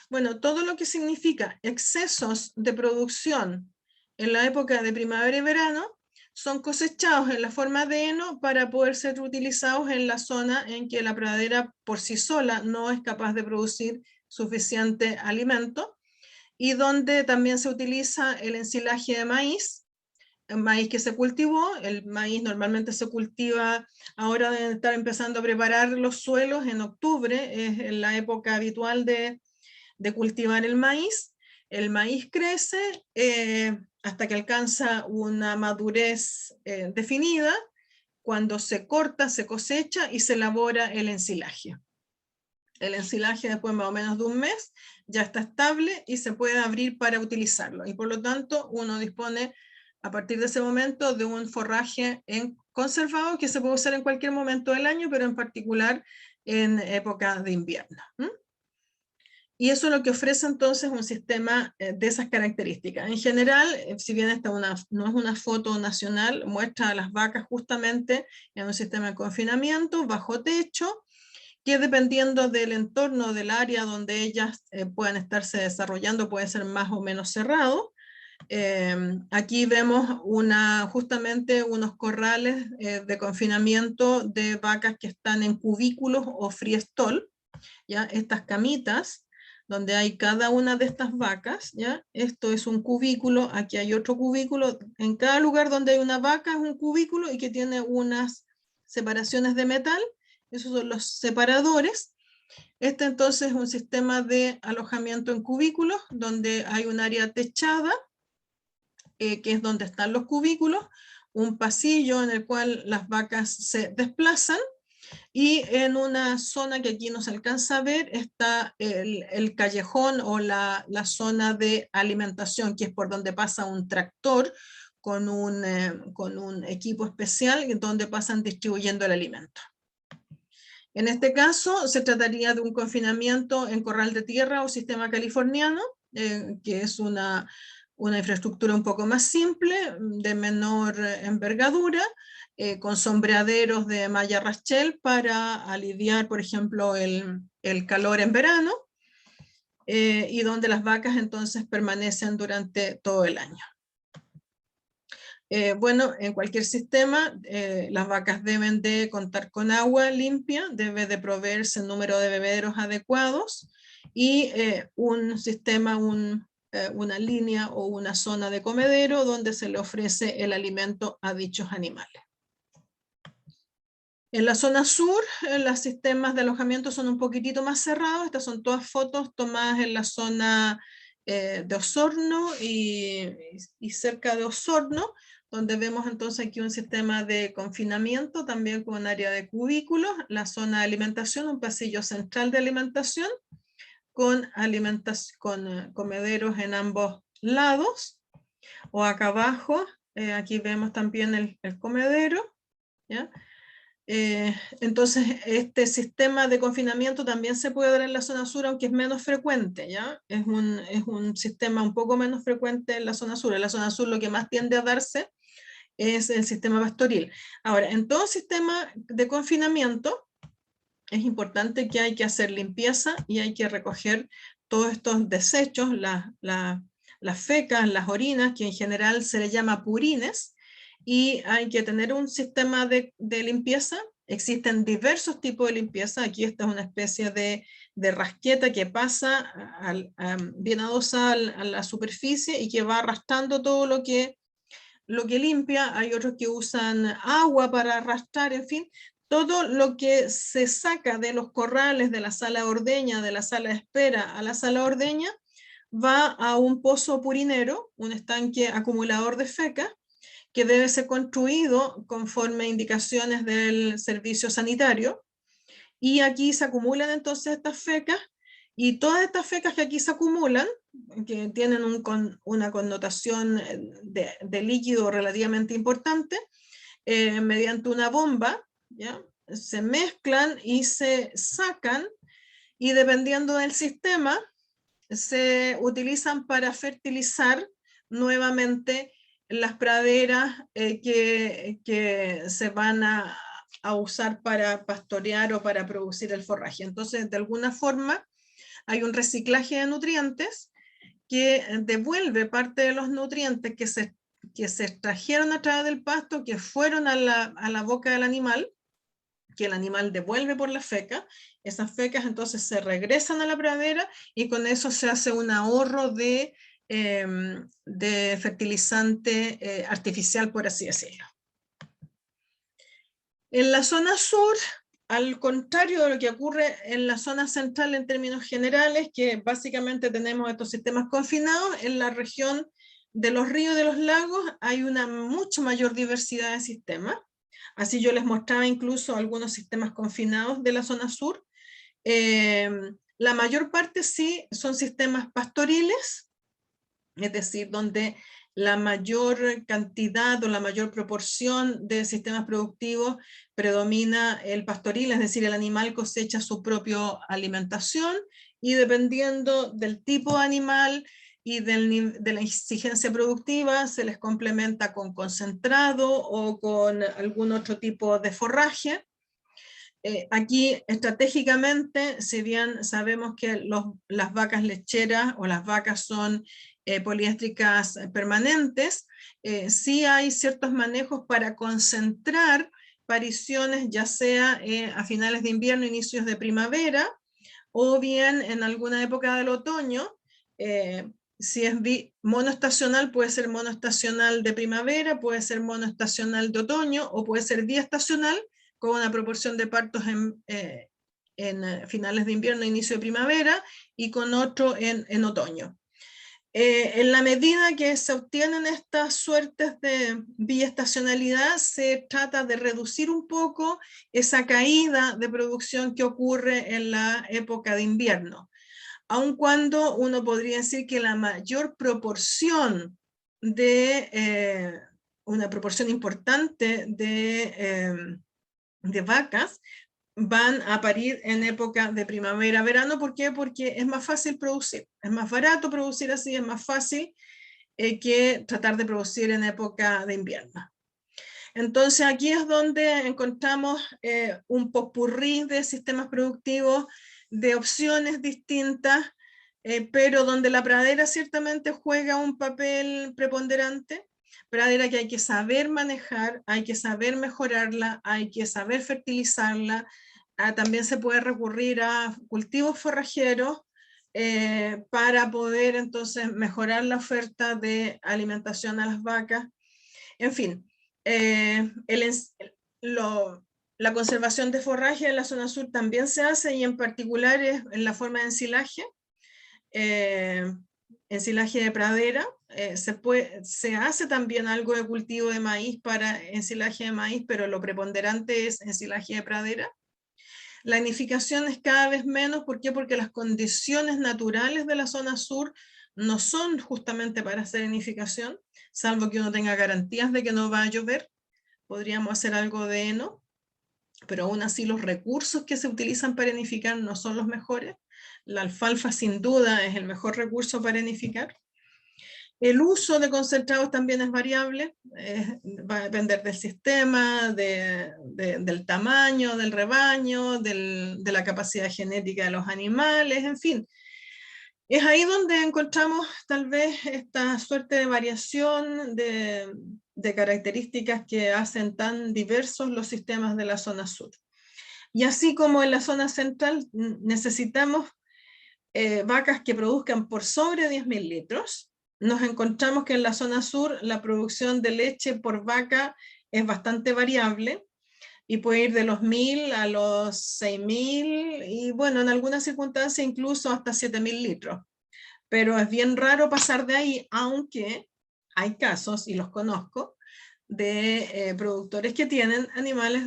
bueno, todo lo que significa excesos de producción en la época de primavera y verano son cosechados en la forma de heno para poder ser utilizados en la zona en que la pradera por sí sola no es capaz de producir suficiente alimento, y donde también se utiliza el ensilaje de maíz, el maíz que se cultivó. El maíz normalmente se cultiva, ahora deben estar empezando a preparar los suelos en octubre, es la época habitual de cultivar el maíz. El maíz crece hasta que alcanza una madurez definida, cuando se corta, se cosecha y se elabora el ensilaje. El ensilaje después más o menos de un mes ya está estable y se puede abrir para utilizarlo, y por lo tanto uno dispone a partir de ese momento de un forraje conservado que se puede usar en cualquier momento del año, pero en particular en época de invierno. Y eso es lo que ofrece entonces un sistema de esas características. En general, si bien esta no es una foto nacional, muestra a las vacas justamente en un sistema de confinamiento, bajo techo, que dependiendo del entorno, del área donde ellas puedan estarse desarrollando, puede ser más o menos cerrado. Aquí vemos justamente unos corrales de confinamiento de vacas que están en cubículos o freestall, ¿ya? Estas camitas, donde hay cada una de estas vacas, ¿ya? Esto es un cubículo, aquí hay otro cubículo, en cada lugar donde hay una vaca es un cubículo y que tiene unas separaciones de metal, esos son los separadores. Este entonces es un sistema de alojamiento en cubículos, donde hay un área techada, que es donde están los cubículos, un pasillo en el cual las vacas se desplazan, y en una zona que aquí no se alcanza a ver está el callejón o la zona de alimentación, que es por donde pasa un tractor con un equipo especial donde pasan distribuyendo el alimento. En este caso se trataría de un confinamiento en corral de tierra o sistema californiano, que es una infraestructura un poco más simple, de menor envergadura, con sombreaderos de malla Rachel para aliviar, por ejemplo, el calor en verano, y donde las vacas entonces permanecen durante todo el año. Bueno, en cualquier sistema, las vacas deben de contar con agua limpia, debe de proveerse el número de bebederos adecuados y un sistema, una línea o una zona de comedero donde se le ofrece el alimento a dichos animales. En la zona sur, los sistemas de alojamiento son un poquitito más cerrados. Estas son todas fotos tomadas en la zona de Osorno y cerca de Osorno, donde vemos entonces aquí un sistema de confinamiento, también con un área de cubículos, la zona de alimentación, un pasillo central de alimentación, con comederos en ambos lados, o acá abajo, aquí vemos también el comedero, ¿ya? Entonces, este sistema de confinamiento también se puede dar en la zona sur, aunque es menos frecuente, ¿ya? Es un sistema un poco menos frecuente en la zona sur. En la zona sur lo que más tiende a darse es el sistema pastoril. Ahora, en todo sistema de confinamiento es importante que hay que hacer limpieza y hay que recoger todos estos desechos, las fecas, las orinas, que en general se le llama purines, y hay que tener un sistema de limpieza. Existen diversos tipos de limpieza. Aquí esta es una especie de rasqueta que pasa bien adosada a la superficie y que va arrastrando todo lo que limpia. Hay otros que usan agua para arrastrar, en fin. Todo lo que se saca de los corrales, de la sala de ordeña, de la sala de espera a la sala de ordeña, va a un pozo purinero, un estanque acumulador de feca, que debe ser construido conforme a indicaciones del servicio sanitario, y aquí se acumulan entonces estas fecas, y todas estas fecas que aquí se acumulan, que tienen una connotación de líquido relativamente importante, mediante una bomba, ¿ya? Se mezclan y se sacan, y dependiendo del sistema, se utilizan para fertilizar nuevamente las praderas que se van a usar para pastorear o para producir el forraje. Entonces, de alguna forma, hay un reciclaje de nutrientes que devuelve parte de los nutrientes que se extrajeron a través del pasto, que fueron a la boca del animal, que el animal devuelve por la feca. Esas fecas entonces se regresan a la pradera y con eso se hace un ahorro de fertilizante artificial, por así decirlo. En la zona sur, al contrario de lo que ocurre en la zona central en términos generales, que básicamente tenemos estos sistemas confinados, en la región de los ríos y de los lagos hay una mucho mayor diversidad de sistemas. Así yo les mostraba incluso algunos sistemas confinados de la zona sur. La mayor parte sí son sistemas pastoriles, es decir, donde la mayor cantidad o la mayor proporción de sistemas productivos predomina el pastoril, es decir, el animal cosecha su propia alimentación, y dependiendo del tipo de animal y de la exigencia productiva, se les complementa con concentrado o con algún otro tipo de forraje. Aquí estratégicamente, si bien sabemos que las vacas lecheras o las vacas son poliéstricas permanentes, sí hay ciertos manejos para concentrar pariciones, ya sea a finales de invierno, inicios de primavera, o bien en alguna época del otoño. Si es monoestacional, puede ser monoestacional de primavera, puede ser monoestacional de otoño, o puede ser biestacional, con una proporción de partos en finales de invierno, inicio de primavera, y con otro en otoño. En la medida que se obtienen estas suertes de biestacionalidad, se trata de reducir un poco esa caída de producción que ocurre en la época de invierno. Aun cuando uno podría decir que la mayor proporción de, una proporción importante de vacas van a parir en época de primavera-verano. ¿Por qué? Porque es más fácil producir, es más barato producir así, es más fácil que tratar de producir en época de invierno. Entonces aquí es donde encontramos un popurrí de sistemas productivos, de opciones distintas, pero donde la pradera ciertamente juega un papel preponderante. Pradera que hay que saber manejar, hay que saber mejorarla, hay que saber fertilizarla. También se puede recurrir a cultivos forrajeros para poder entonces mejorar la oferta de alimentación a las vacas. En fin, la conservación de forraje en la zona sur también se hace, y en particular es en la forma de ensilaje. Ensilaje de pradera, se hace también algo de cultivo de maíz para ensilaje de maíz, pero lo preponderante es ensilaje de pradera. La nidificación es cada vez menos. ¿Por qué? Porque las condiciones naturales de la zona sur no son justamente para hacer nidificación, salvo que uno tenga garantías de que no va a llover. Podríamos hacer algo de heno, pero aún así los recursos que se utilizan para nidificar no son los mejores. La alfalfa sin duda es el mejor recurso para nidificar. El uso de concentrados también es variable, va a depender del sistema, del tamaño del rebaño, de la capacidad genética de los animales, en fin. Es ahí donde encontramos tal vez esta suerte de variación de características que hacen tan diversos los sistemas de la zona sur. Y así como en la zona central necesitamos vacas que produzcan por sobre 10.000 litros, nos encontramos que en la zona sur la producción de leche por vaca es bastante variable y puede ir de los 1.000 a los 6.000 y bueno, en algunas circunstancias incluso hasta 7.000 litros. Pero es bien raro pasar de ahí, aunque hay casos, y los conozco, de productores que tienen animales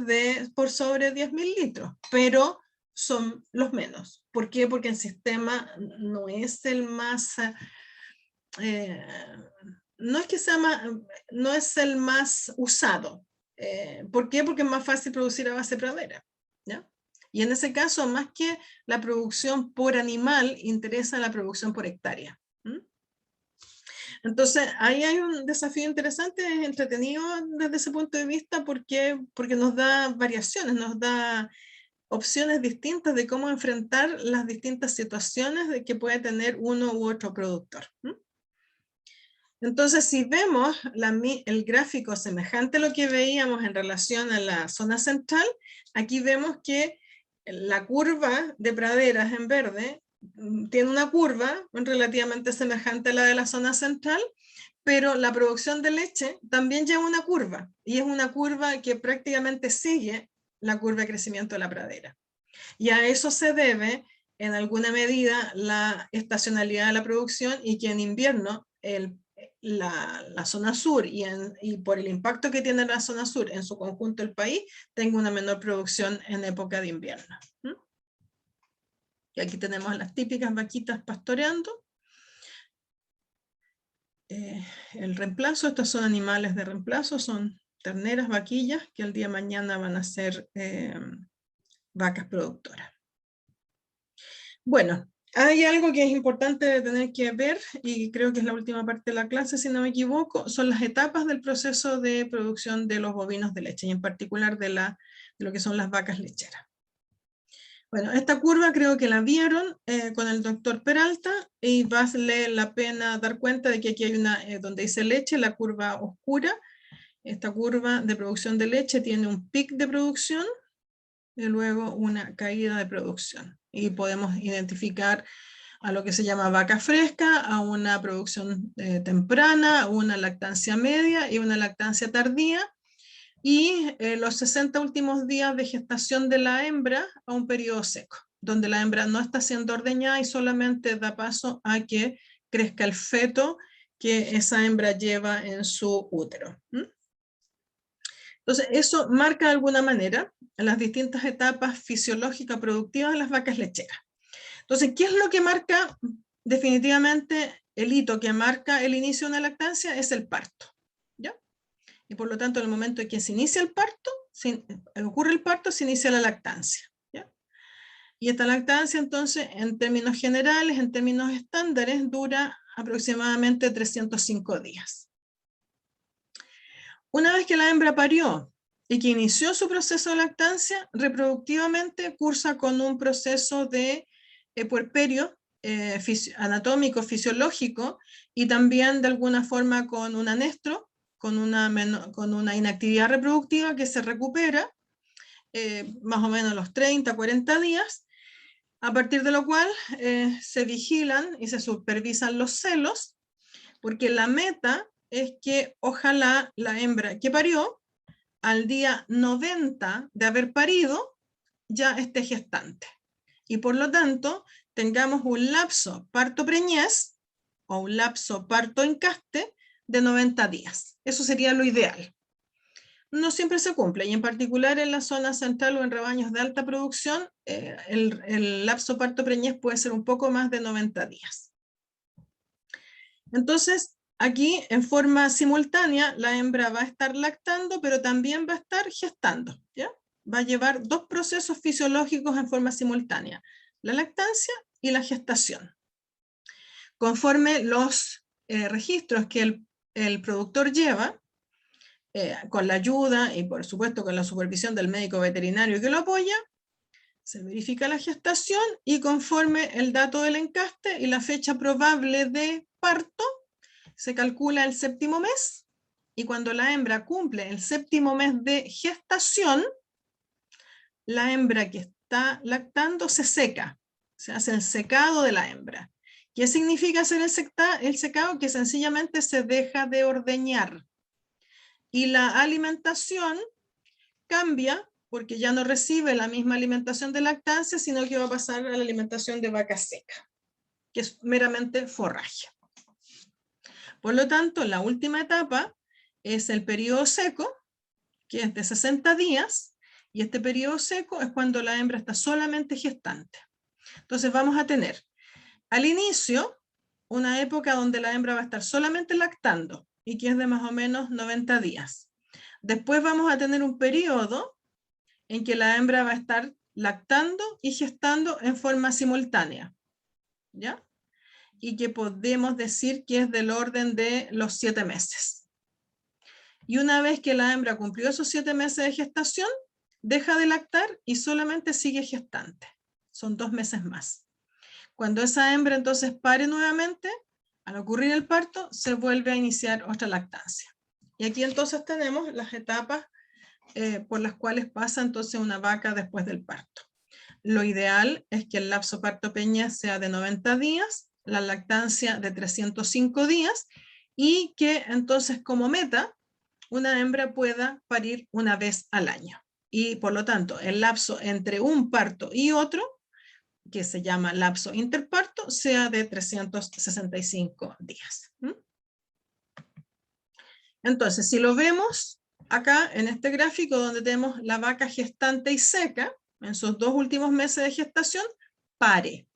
por sobre 10.000 litros, pero son los menos. ¿Por qué? Porque el sistema no es el más, no es que sea más, no es el más usado. ¿Por qué? Porque es más fácil producir a base pradera, ¿ya? Y en ese caso, más que la producción por animal, interesa la producción por hectárea. Entonces, ahí hay un desafío interesante, entretenido desde ese punto de vista, porque nos da variaciones, nos da opciones distintas de cómo enfrentar las distintas situaciones de que puede tener uno u otro productor. Entonces, si vemos el gráfico semejante a lo que veíamos en relación a la zona central, aquí vemos que la curva de praderas en verde tiene una curva relativamente semejante a la de la zona central, pero la producción de leche también lleva una curva, y es una curva que prácticamente sigue la curva de crecimiento de la pradera. Y a eso se debe, en alguna medida, la estacionalidad de la producción, y que en invierno la zona sur, y por el impacto que tiene la zona sur en su conjunto el país, tenga una menor producción en época de invierno. Y aquí tenemos las típicas vaquitas pastoreando. El reemplazo, estos son animales de reemplazo, son terneras, vaquillas, que el día de mañana van a ser vacas productoras. Bueno, hay algo que es importante de tener que ver, y creo que es la última parte de la clase, si no me equivoco, son las etapas del proceso de producción de los bovinos de leche, y en particular de lo que son las vacas lecheras. Bueno, esta curva creo que la vieron con el doctor Peralta y vale la pena dar cuenta de que aquí hay una, donde dice leche, la curva oscura. Esta curva de producción de leche tiene un pic de producción y luego una caída de producción. Y podemos identificar a lo que se llama vaca fresca, a una producción temprana, una lactancia media y una lactancia tardía. Y los 60 últimos días de gestación de la hembra a un periodo seco, donde la hembra no está siendo ordeñada y solamente da paso a que crezca el feto que esa hembra lleva en su útero. Entonces, eso marca de alguna manera las distintas etapas fisiológicas productivas de las vacas lecheras. Entonces, ¿qué es lo que marca definitivamente el hito que marca el inicio de una lactancia? Es el parto. Y por lo tanto, en el momento en que se inicia el parto, ocurre el parto, se inicia la lactancia. ¿Ya? Y esta lactancia, entonces, en términos generales, en términos estándares, dura aproximadamente 305 días. Una vez que la hembra parió y que inició su proceso de lactancia, reproductivamente cursa con un proceso de puerperio anatómico, fisiológico, y también de alguna forma con un anestro, con una inactividad reproductiva que se recupera más o menos a los 30, 40 días, a partir de lo cual se vigilan y se supervisan los celos, porque la meta es que ojalá la hembra que parió, al día 90 de haber parido, ya esté gestante. Y por lo tanto, tengamos un lapso parto-preñez o un lapso parto-encaste de 90 días. Eso sería lo ideal. No siempre se cumple, y en particular en la zona central o en rebaños de alta producción, el lapso parto-preñez puede ser un poco más de 90 días. Entonces, aquí en forma simultánea, la hembra va a estar lactando, pero también va a estar gestando, ¿ya? Va a llevar dos procesos fisiológicos en forma simultánea, la lactancia y la gestación. Conforme los registros que el productor lleva, con la ayuda y por supuesto con la supervisión del médico veterinario que lo apoya, se verifica la gestación y conforme el dato del encaste y la fecha probable de parto, se calcula el séptimo mes, y cuando la hembra cumple el séptimo mes de gestación, la hembra que está lactando se seca, se hace el secado de la hembra. ¿Qué significa hacer el secado? Que sencillamente se deja de ordeñar. Y la alimentación cambia porque ya no recibe la misma alimentación de lactancia, sino que va a pasar a la alimentación de vaca seca, que es meramente forraje. Por lo tanto, la última etapa es el periodo seco, que es de 60 días, y este periodo seco es cuando la hembra está solamente gestante. Entonces vamos a tener al inicio una época donde la hembra va a estar solamente lactando, y que es de más o menos 90 días. Después vamos a tener un periodo en que la hembra va a estar lactando y gestando en forma simultánea, ¿ya? Y que podemos decir que es del orden de los 7 meses. Y una vez que la hembra cumplió esos 7 meses de gestación, deja de lactar y solamente sigue gestante. Son 2 meses más. Cuando esa hembra entonces pare nuevamente, al ocurrir el parto, se vuelve a iniciar otra lactancia. Y aquí entonces tenemos las etapas por las cuales pasa entonces una vaca después del parto. Lo ideal es que el lapso parto-preñez sea de 90 días, la lactancia de 305 días, y que entonces como meta, una hembra pueda parir una vez al año. Y por lo tanto, el lapso entre un parto y otro, que se llama lapso interparto, sea de 365 días. Entonces, si lo vemos acá en este gráfico donde tenemos la vaca gestante y seca, en sus 2 últimos meses de gestación, pare,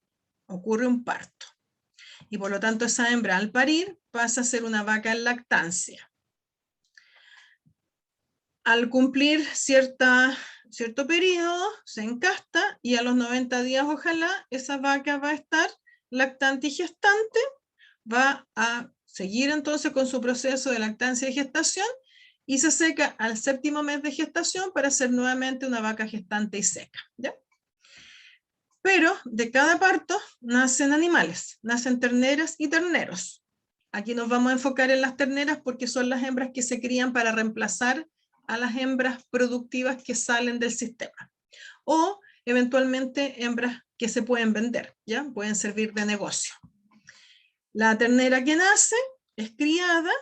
ocurre un parto. Y por lo tanto esa hembra al parir pasa a ser una vaca en lactancia. Al cumplir cierto periodo, se encasta y a los 90 días ojalá esa vaca va a estar lactante y gestante, va a seguir entonces con su proceso de lactancia y gestación y se seca al 7º mes de gestación para ser nuevamente una vaca gestante y seca, ¿ya? Pero de cada parto nacen animales, nacen terneras y terneros. Aquí nos vamos a enfocar en las terneras porque son las hembras que se crían para reemplazar a las hembras productivas que salen del sistema. O eventualmente hembras que se pueden vender, ¿ya? Pueden servir de negocio. La ternera que nace es criada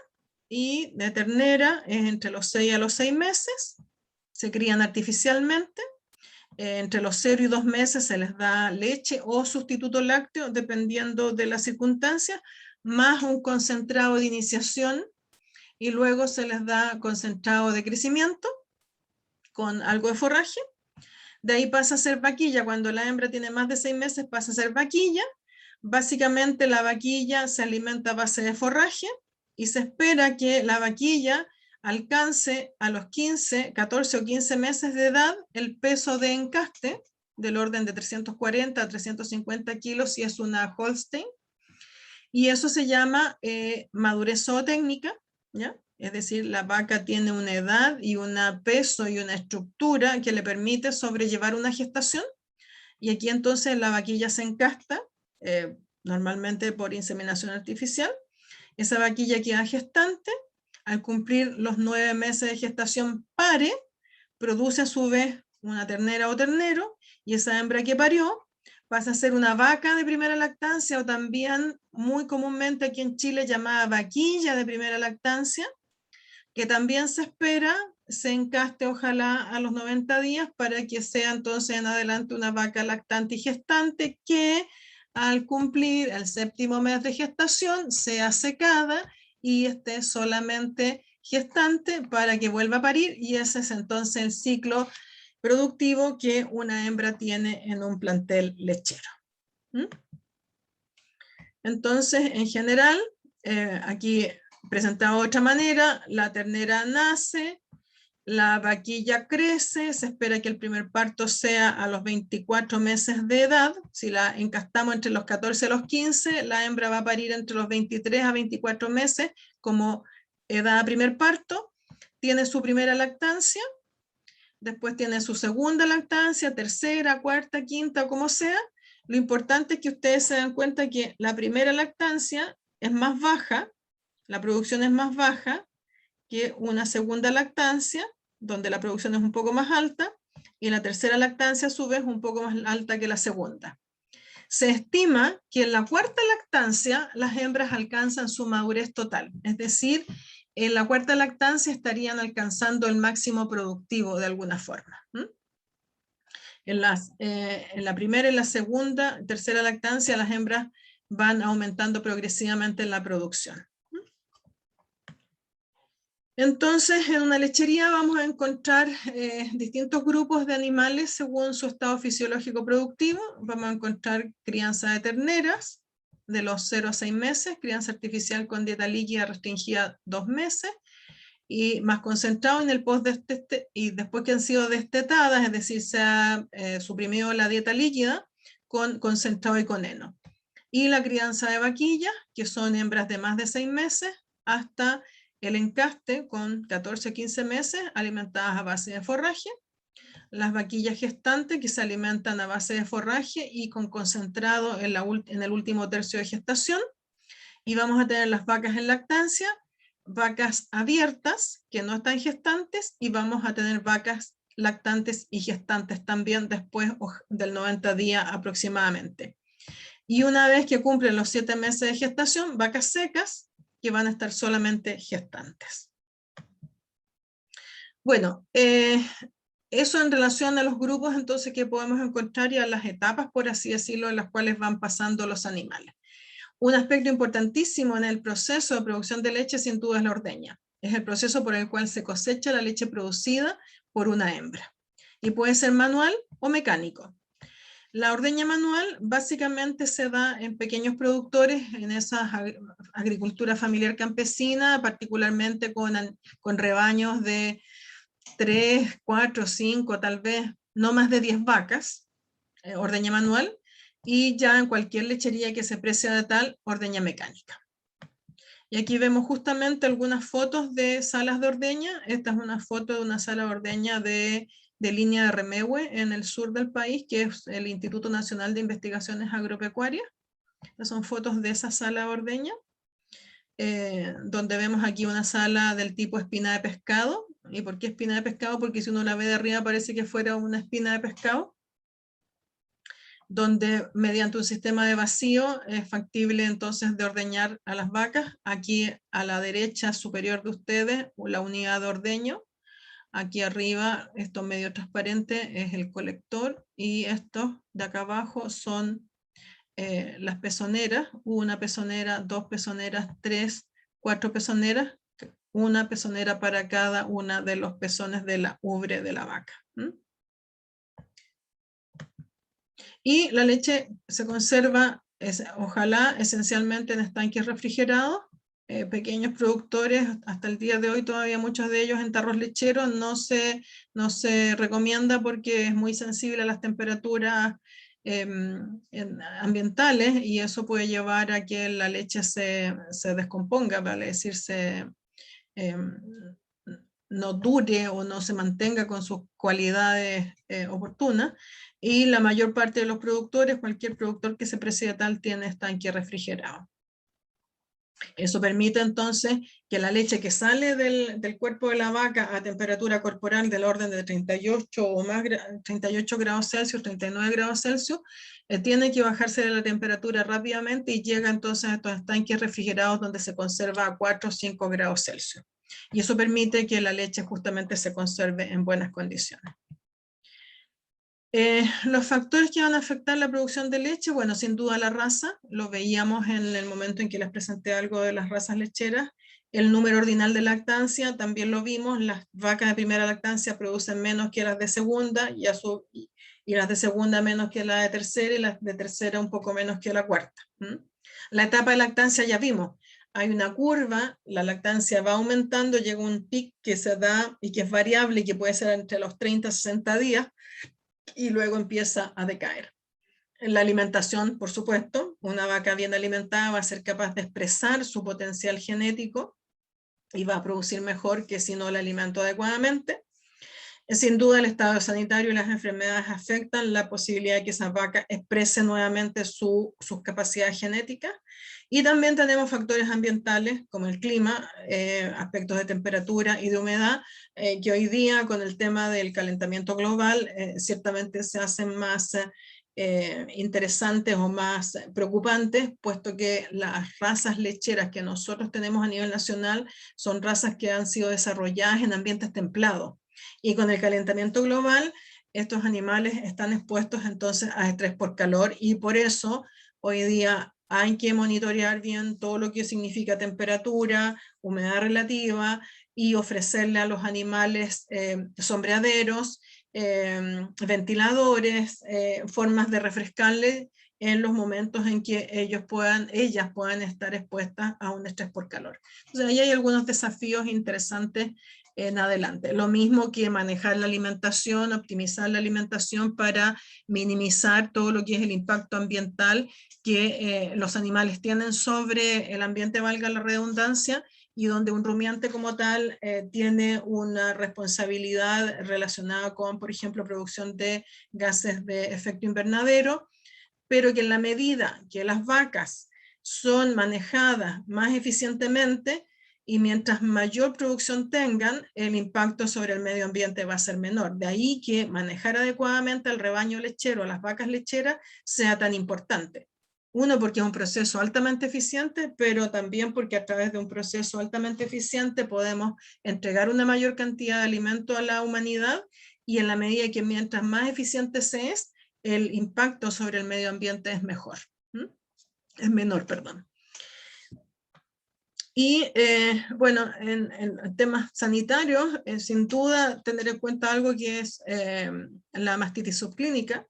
y de ternera es entre los 6 a los 6 meses. Se crían artificialmente. Entre los 0 y 2 meses se les da leche o sustituto lácteo, dependiendo de las circunstancias, más un concentrado de iniciación, y luego se les da concentrado de crecimiento con algo de forraje. De ahí pasa a ser vaquilla. Cuando la hembra tiene más de 6 meses pasa a ser vaquilla. Básicamente la vaquilla se alimenta a base de forraje y se espera que la vaquilla alcance a los 14 o 15 meses de edad el peso de encaste del orden de 340 a 350 kilos si es una Holstein. Y eso se llama madurez zootécnica, ¿ya? Es decir, la vaca tiene una edad y un peso y una estructura que le permite sobrellevar una gestación. Y aquí entonces la vaquilla se encasta, normalmente por inseminación artificial. Esa vaquilla queda gestante. Al cumplir los 9 meses de gestación pare, produce a su vez una ternera o ternero, y esa hembra que parió pasa a ser una vaca de primera lactancia, o también muy comúnmente aquí en Chile llamada vaquilla de primera lactancia, que también se espera se encaste ojalá a los 90 días para que sea entonces en adelante una vaca lactante y gestante que al cumplir el 7º mes de gestación sea secada y esté solamente gestante para que vuelva a parir, y ese es entonces el ciclo productivo que una hembra tiene en un plantel lechero. Entonces, en general, aquí presentado de otra manera, la ternera nace, la vaquilla crece, se espera que el primer parto sea a los 24 meses de edad. Si la encastamos entre los 14 y los 15, la hembra va a parir entre los 23 a 24 meses como edad a primer parto. Tiene su primera lactancia, después tiene su segunda lactancia, tercera, cuarta, quinta, como sea. Lo importante es que ustedes se den cuenta que la primera lactancia es más baja, la producción es más baja que una segunda lactancia, donde la producción es un poco más alta, y la tercera lactancia a su vez un poco más alta que la segunda. Se estima que en la cuarta lactancia las hembras alcanzan su madurez total, es decir, en la cuarta lactancia estarían alcanzando el máximo productivo de alguna forma. En la primera, en la segunda, tercera lactancia las hembras van aumentando progresivamente en la producción. Entonces, en una lechería vamos a encontrar distintos grupos de animales según su estado fisiológico productivo. Vamos a encontrar crianza de terneras de los 0 a 6 meses, crianza artificial con dieta líquida restringida 2 meses, y más concentrado en el post-destete, y después que han sido destetadas, es decir, se ha suprimido la dieta líquida con concentrado y con heno. Y la crianza de vaquillas, que son hembras de más de 6 meses, hasta el encaste con 14 a 15 meses alimentadas a base de forraje, las vaquillas gestantes que se alimentan a base de forraje y con concentrado en el último tercio de gestación, y vamos a tener las vacas en lactancia, vacas abiertas que no están gestantes, y vamos a tener vacas lactantes y gestantes también después del 90 días aproximadamente. Y una vez que cumplen los 7 meses de gestación, vacas secas que van a estar solamente gestantes. Bueno, eso en relación a los grupos entonces que podemos encontrar y a las etapas, por así decirlo, en las cuales van pasando los animales. Un aspecto importantísimo en el proceso de producción de leche sin duda es la ordeña. Es el proceso por el cual se cosecha la leche producida por una hembra. Y puede ser manual o mecánico. La ordeña manual básicamente se da en pequeños productores, en esa agricultura familiar campesina, particularmente con rebaños de 3, 4, 5, tal vez no más de 10 vacas, ordeña manual, y ya en cualquier lechería que se precie de tal, ordeña mecánica. Y aquí vemos justamente algunas fotos de salas de ordeña. Esta es una foto de una sala de ordeña de de línea de Remegue en el sur del país, que es el Instituto Nacional de Investigaciones Agropecuarias. Estas son fotos de esa sala de ordeña, donde vemos aquí una sala del tipo espina de pescado. ¿Y por qué espina de pescado? Porque si uno la ve de arriba parece que fuera una espina de pescado, donde mediante un sistema de vacío es factible entonces de ordeñar a las vacas. Aquí a la derecha superior de ustedes, la unidad de ordeño. Aquí arriba, esto medio transparente, es el colector, y estos de acá abajo son las pezoneras, una pezonera, dos pezoneras, 3, 4 pezoneras, una pezonera para cada una de los pezones de la ubre de la vaca. Y la leche se conserva, ojalá, esencialmente en estanques refrigerados. Pequeños productores, hasta el día de hoy todavía muchos de ellos en tarros lecheros, no se recomienda porque es muy sensible a las temperaturas ambientales, y eso puede llevar a que la leche se descomponga, vale decir, no dure o no se mantenga con sus cualidades oportunas, y la mayor parte de los productores, cualquier productor que se precie tal, tiene estanque refrigerado. Eso permite entonces que la leche que sale del cuerpo de la vaca a temperatura corporal del orden de 38 o más, 38 grados Celsius, 39 grados Celsius, tiene que bajarse de la temperatura rápidamente y llega entonces a estos estanques refrigerados donde se conserva a 4 o 5 grados Celsius. Y eso permite que la leche justamente se conserve en buenas condiciones. Los factores que van a afectar la producción de leche, bueno, sin duda la raza, lo veíamos en el momento en que les presenté algo de las razas lecheras. El número ordinal de lactancia, también lo vimos, las vacas de primera lactancia producen menos que las de segunda, y las de segunda menos que las de tercera, y las de tercera un poco menos que la cuarta. La etapa de lactancia ya vimos, hay una curva, la lactancia va aumentando, llega un pic que se da y que es variable y que puede ser entre los 30 y 60 días, y luego empieza a decaer. En la alimentación, por supuesto, una vaca bien alimentada va a ser capaz de expresar su potencial genético y va a producir mejor que si no la alimento adecuadamente. Sin duda el estado sanitario y las enfermedades afectan la posibilidad de que esa vaca exprese nuevamente sus capacidades genéticas. Y también tenemos factores ambientales como el clima, aspectos de temperatura y de humedad, que hoy día con el tema del calentamiento global ciertamente se hacen más interesantes o más preocupantes, puesto que las razas lecheras que nosotros tenemos a nivel nacional son razas que han sido desarrolladas en ambientes templados. Y con el calentamiento global, estos animales están expuestos entonces a estrés por calor, y por eso hoy día hay que monitorear bien todo lo que significa temperatura, humedad relativa, y ofrecerle a los animales sombreaderos, ventiladores, formas de refrescarle en los momentos en que ellas puedan estar expuestas a un estrés por calor. Entonces ahí hay algunos desafíos interesantes en adelante. Lo mismo que manejar la alimentación, optimizar la alimentación para minimizar todo lo que es el impacto ambiental que los animales tienen sobre el ambiente, valga la redundancia, y donde un rumiante como tal tiene una responsabilidad relacionada con, por ejemplo, producción de gases de efecto invernadero, pero que en la medida que las vacas son manejadas más eficientemente, y mientras mayor producción tengan, el impacto sobre el medio ambiente va a ser menor. De ahí que manejar adecuadamente al rebaño lechero, a las vacas lecheras, sea tan importante. Uno, porque es un proceso altamente eficiente, pero también porque a través de un proceso altamente eficiente podemos entregar una mayor cantidad de alimento a la humanidad, y en la medida que mientras más eficiente se es, el impacto sobre el medio ambiente es menor, perdón. Y bueno, en temas sanitarios, sin duda tener en cuenta algo que es la mastitis subclínica,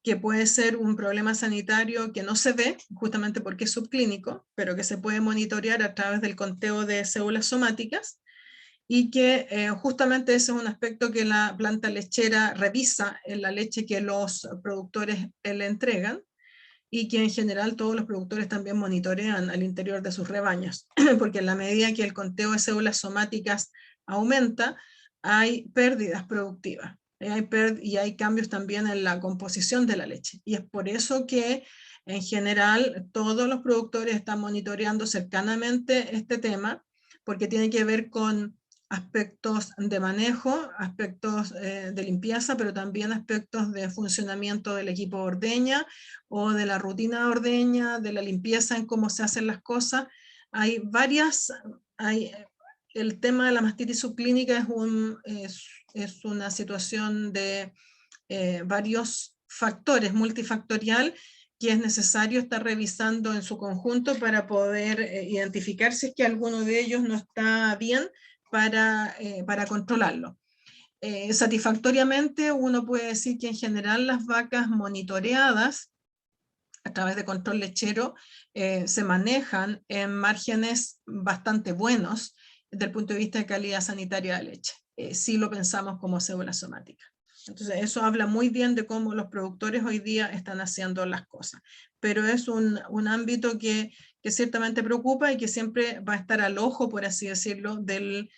que puede ser un problema sanitario que no se ve, justamente porque es subclínico, pero que se puede monitorear a través del conteo de células somáticas, y que justamente ese es un aspecto que la planta lechera revisa en la leche que los productores le entregan, y que en general todos los productores también monitorean al interior de sus rebaños, porque en la medida que el conteo de células somáticas aumenta, hay pérdidas productivas. y hay cambios también en la composición de la leche. Y es por eso que en general todos los productores están monitoreando cercanamente este tema, porque tiene que ver con aspectos de manejo, aspectos de limpieza, pero también aspectos de funcionamiento del equipo de ordeña o de la rutina de ordeña, de la limpieza en cómo se hacen las cosas. El tema de la mastitis subclínica es una situación de varios factores, multifactorial, que es necesario estar revisando en su conjunto para poder identificar si es que alguno de ellos no está bien para controlarlo. Satisfactoriamente uno puede decir que en general las vacas monitoreadas a través de control lechero se manejan en márgenes bastante buenos desde el punto de vista de calidad sanitaria de leche, si lo pensamos como célula somática. Entonces eso habla muy bien de cómo los productores hoy día están haciendo las cosas, pero es un ámbito que ciertamente preocupa y que siempre va a estar al ojo, por así decirlo, del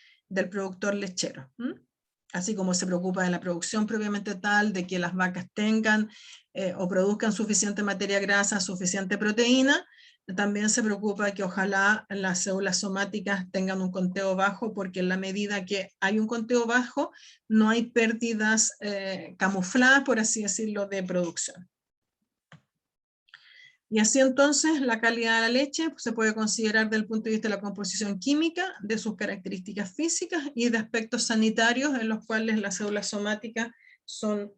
productor lechero. Así como se preocupa de la producción propiamente tal, de que las vacas tengan o produzcan suficiente materia grasa, suficiente proteína, también se preocupa que ojalá las células somáticas tengan un conteo bajo, porque en la medida que hay un conteo bajo, no hay pérdidas camufladas, por así decirlo, de producción. Y así entonces la calidad de la leche se puede considerar desde el punto de vista de la composición química, de sus características físicas y de aspectos sanitarios en los cuales las células somáticas son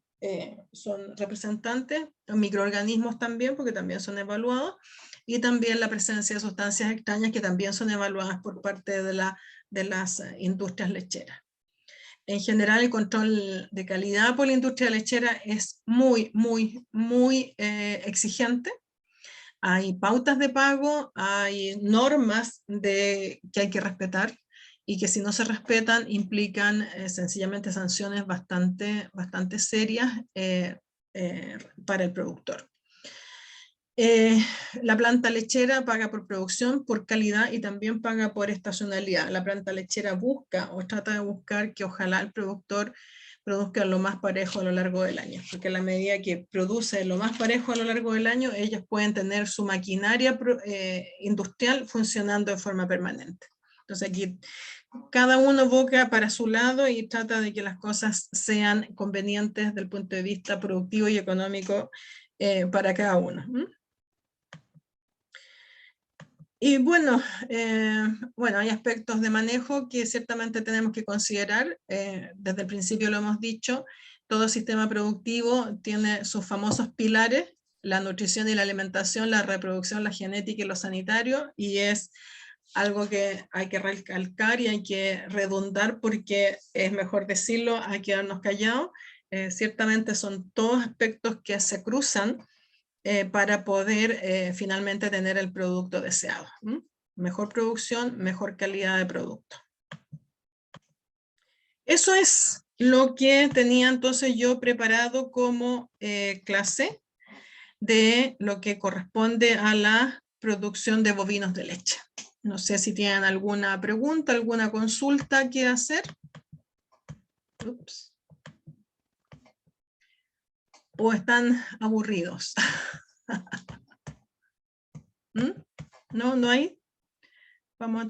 representantes, microorganismos también, porque también son evaluados, y también la presencia de sustancias extrañas que también son evaluadas por parte de las industrias lecheras. En general, el control de calidad por la industria lechera es muy, muy, muy exigente. Hay pautas de pago, hay normas que hay que respetar y que si no se respetan implican sencillamente sanciones bastante serias para el productor. La planta lechera paga por producción, por calidad y también paga por estacionalidad. La planta lechera busca o trata de buscar que ojalá el productor produzca lo más parejo a lo largo del año, porque a la medida que produce lo más parejo a lo largo del año, ellos pueden tener su maquinaria industrial funcionando de forma permanente. Entonces aquí cada uno boca para su lado y trata de que las cosas sean convenientes desde el punto de vista productivo y económico para cada uno. Y bueno, hay aspectos de manejo que ciertamente tenemos que considerar. Desde el principio lo hemos dicho, todo sistema productivo tiene sus famosos pilares: la nutrición y la alimentación, la reproducción, la genética y lo sanitario, y es algo que hay que recalcar y hay que redundar porque es mejor decirlo a quedarnos callados. Ciertamente son todos aspectos que se cruzan para poder finalmente tener el producto deseado. Mejor producción, mejor calidad de producto. Eso es lo que tenía entonces yo preparado como clase de lo que corresponde a la producción de bovinos de leche. No sé si tienen alguna pregunta, alguna consulta que hacer. Ups. ¿O están aburridos? ¿No hay? Vamos a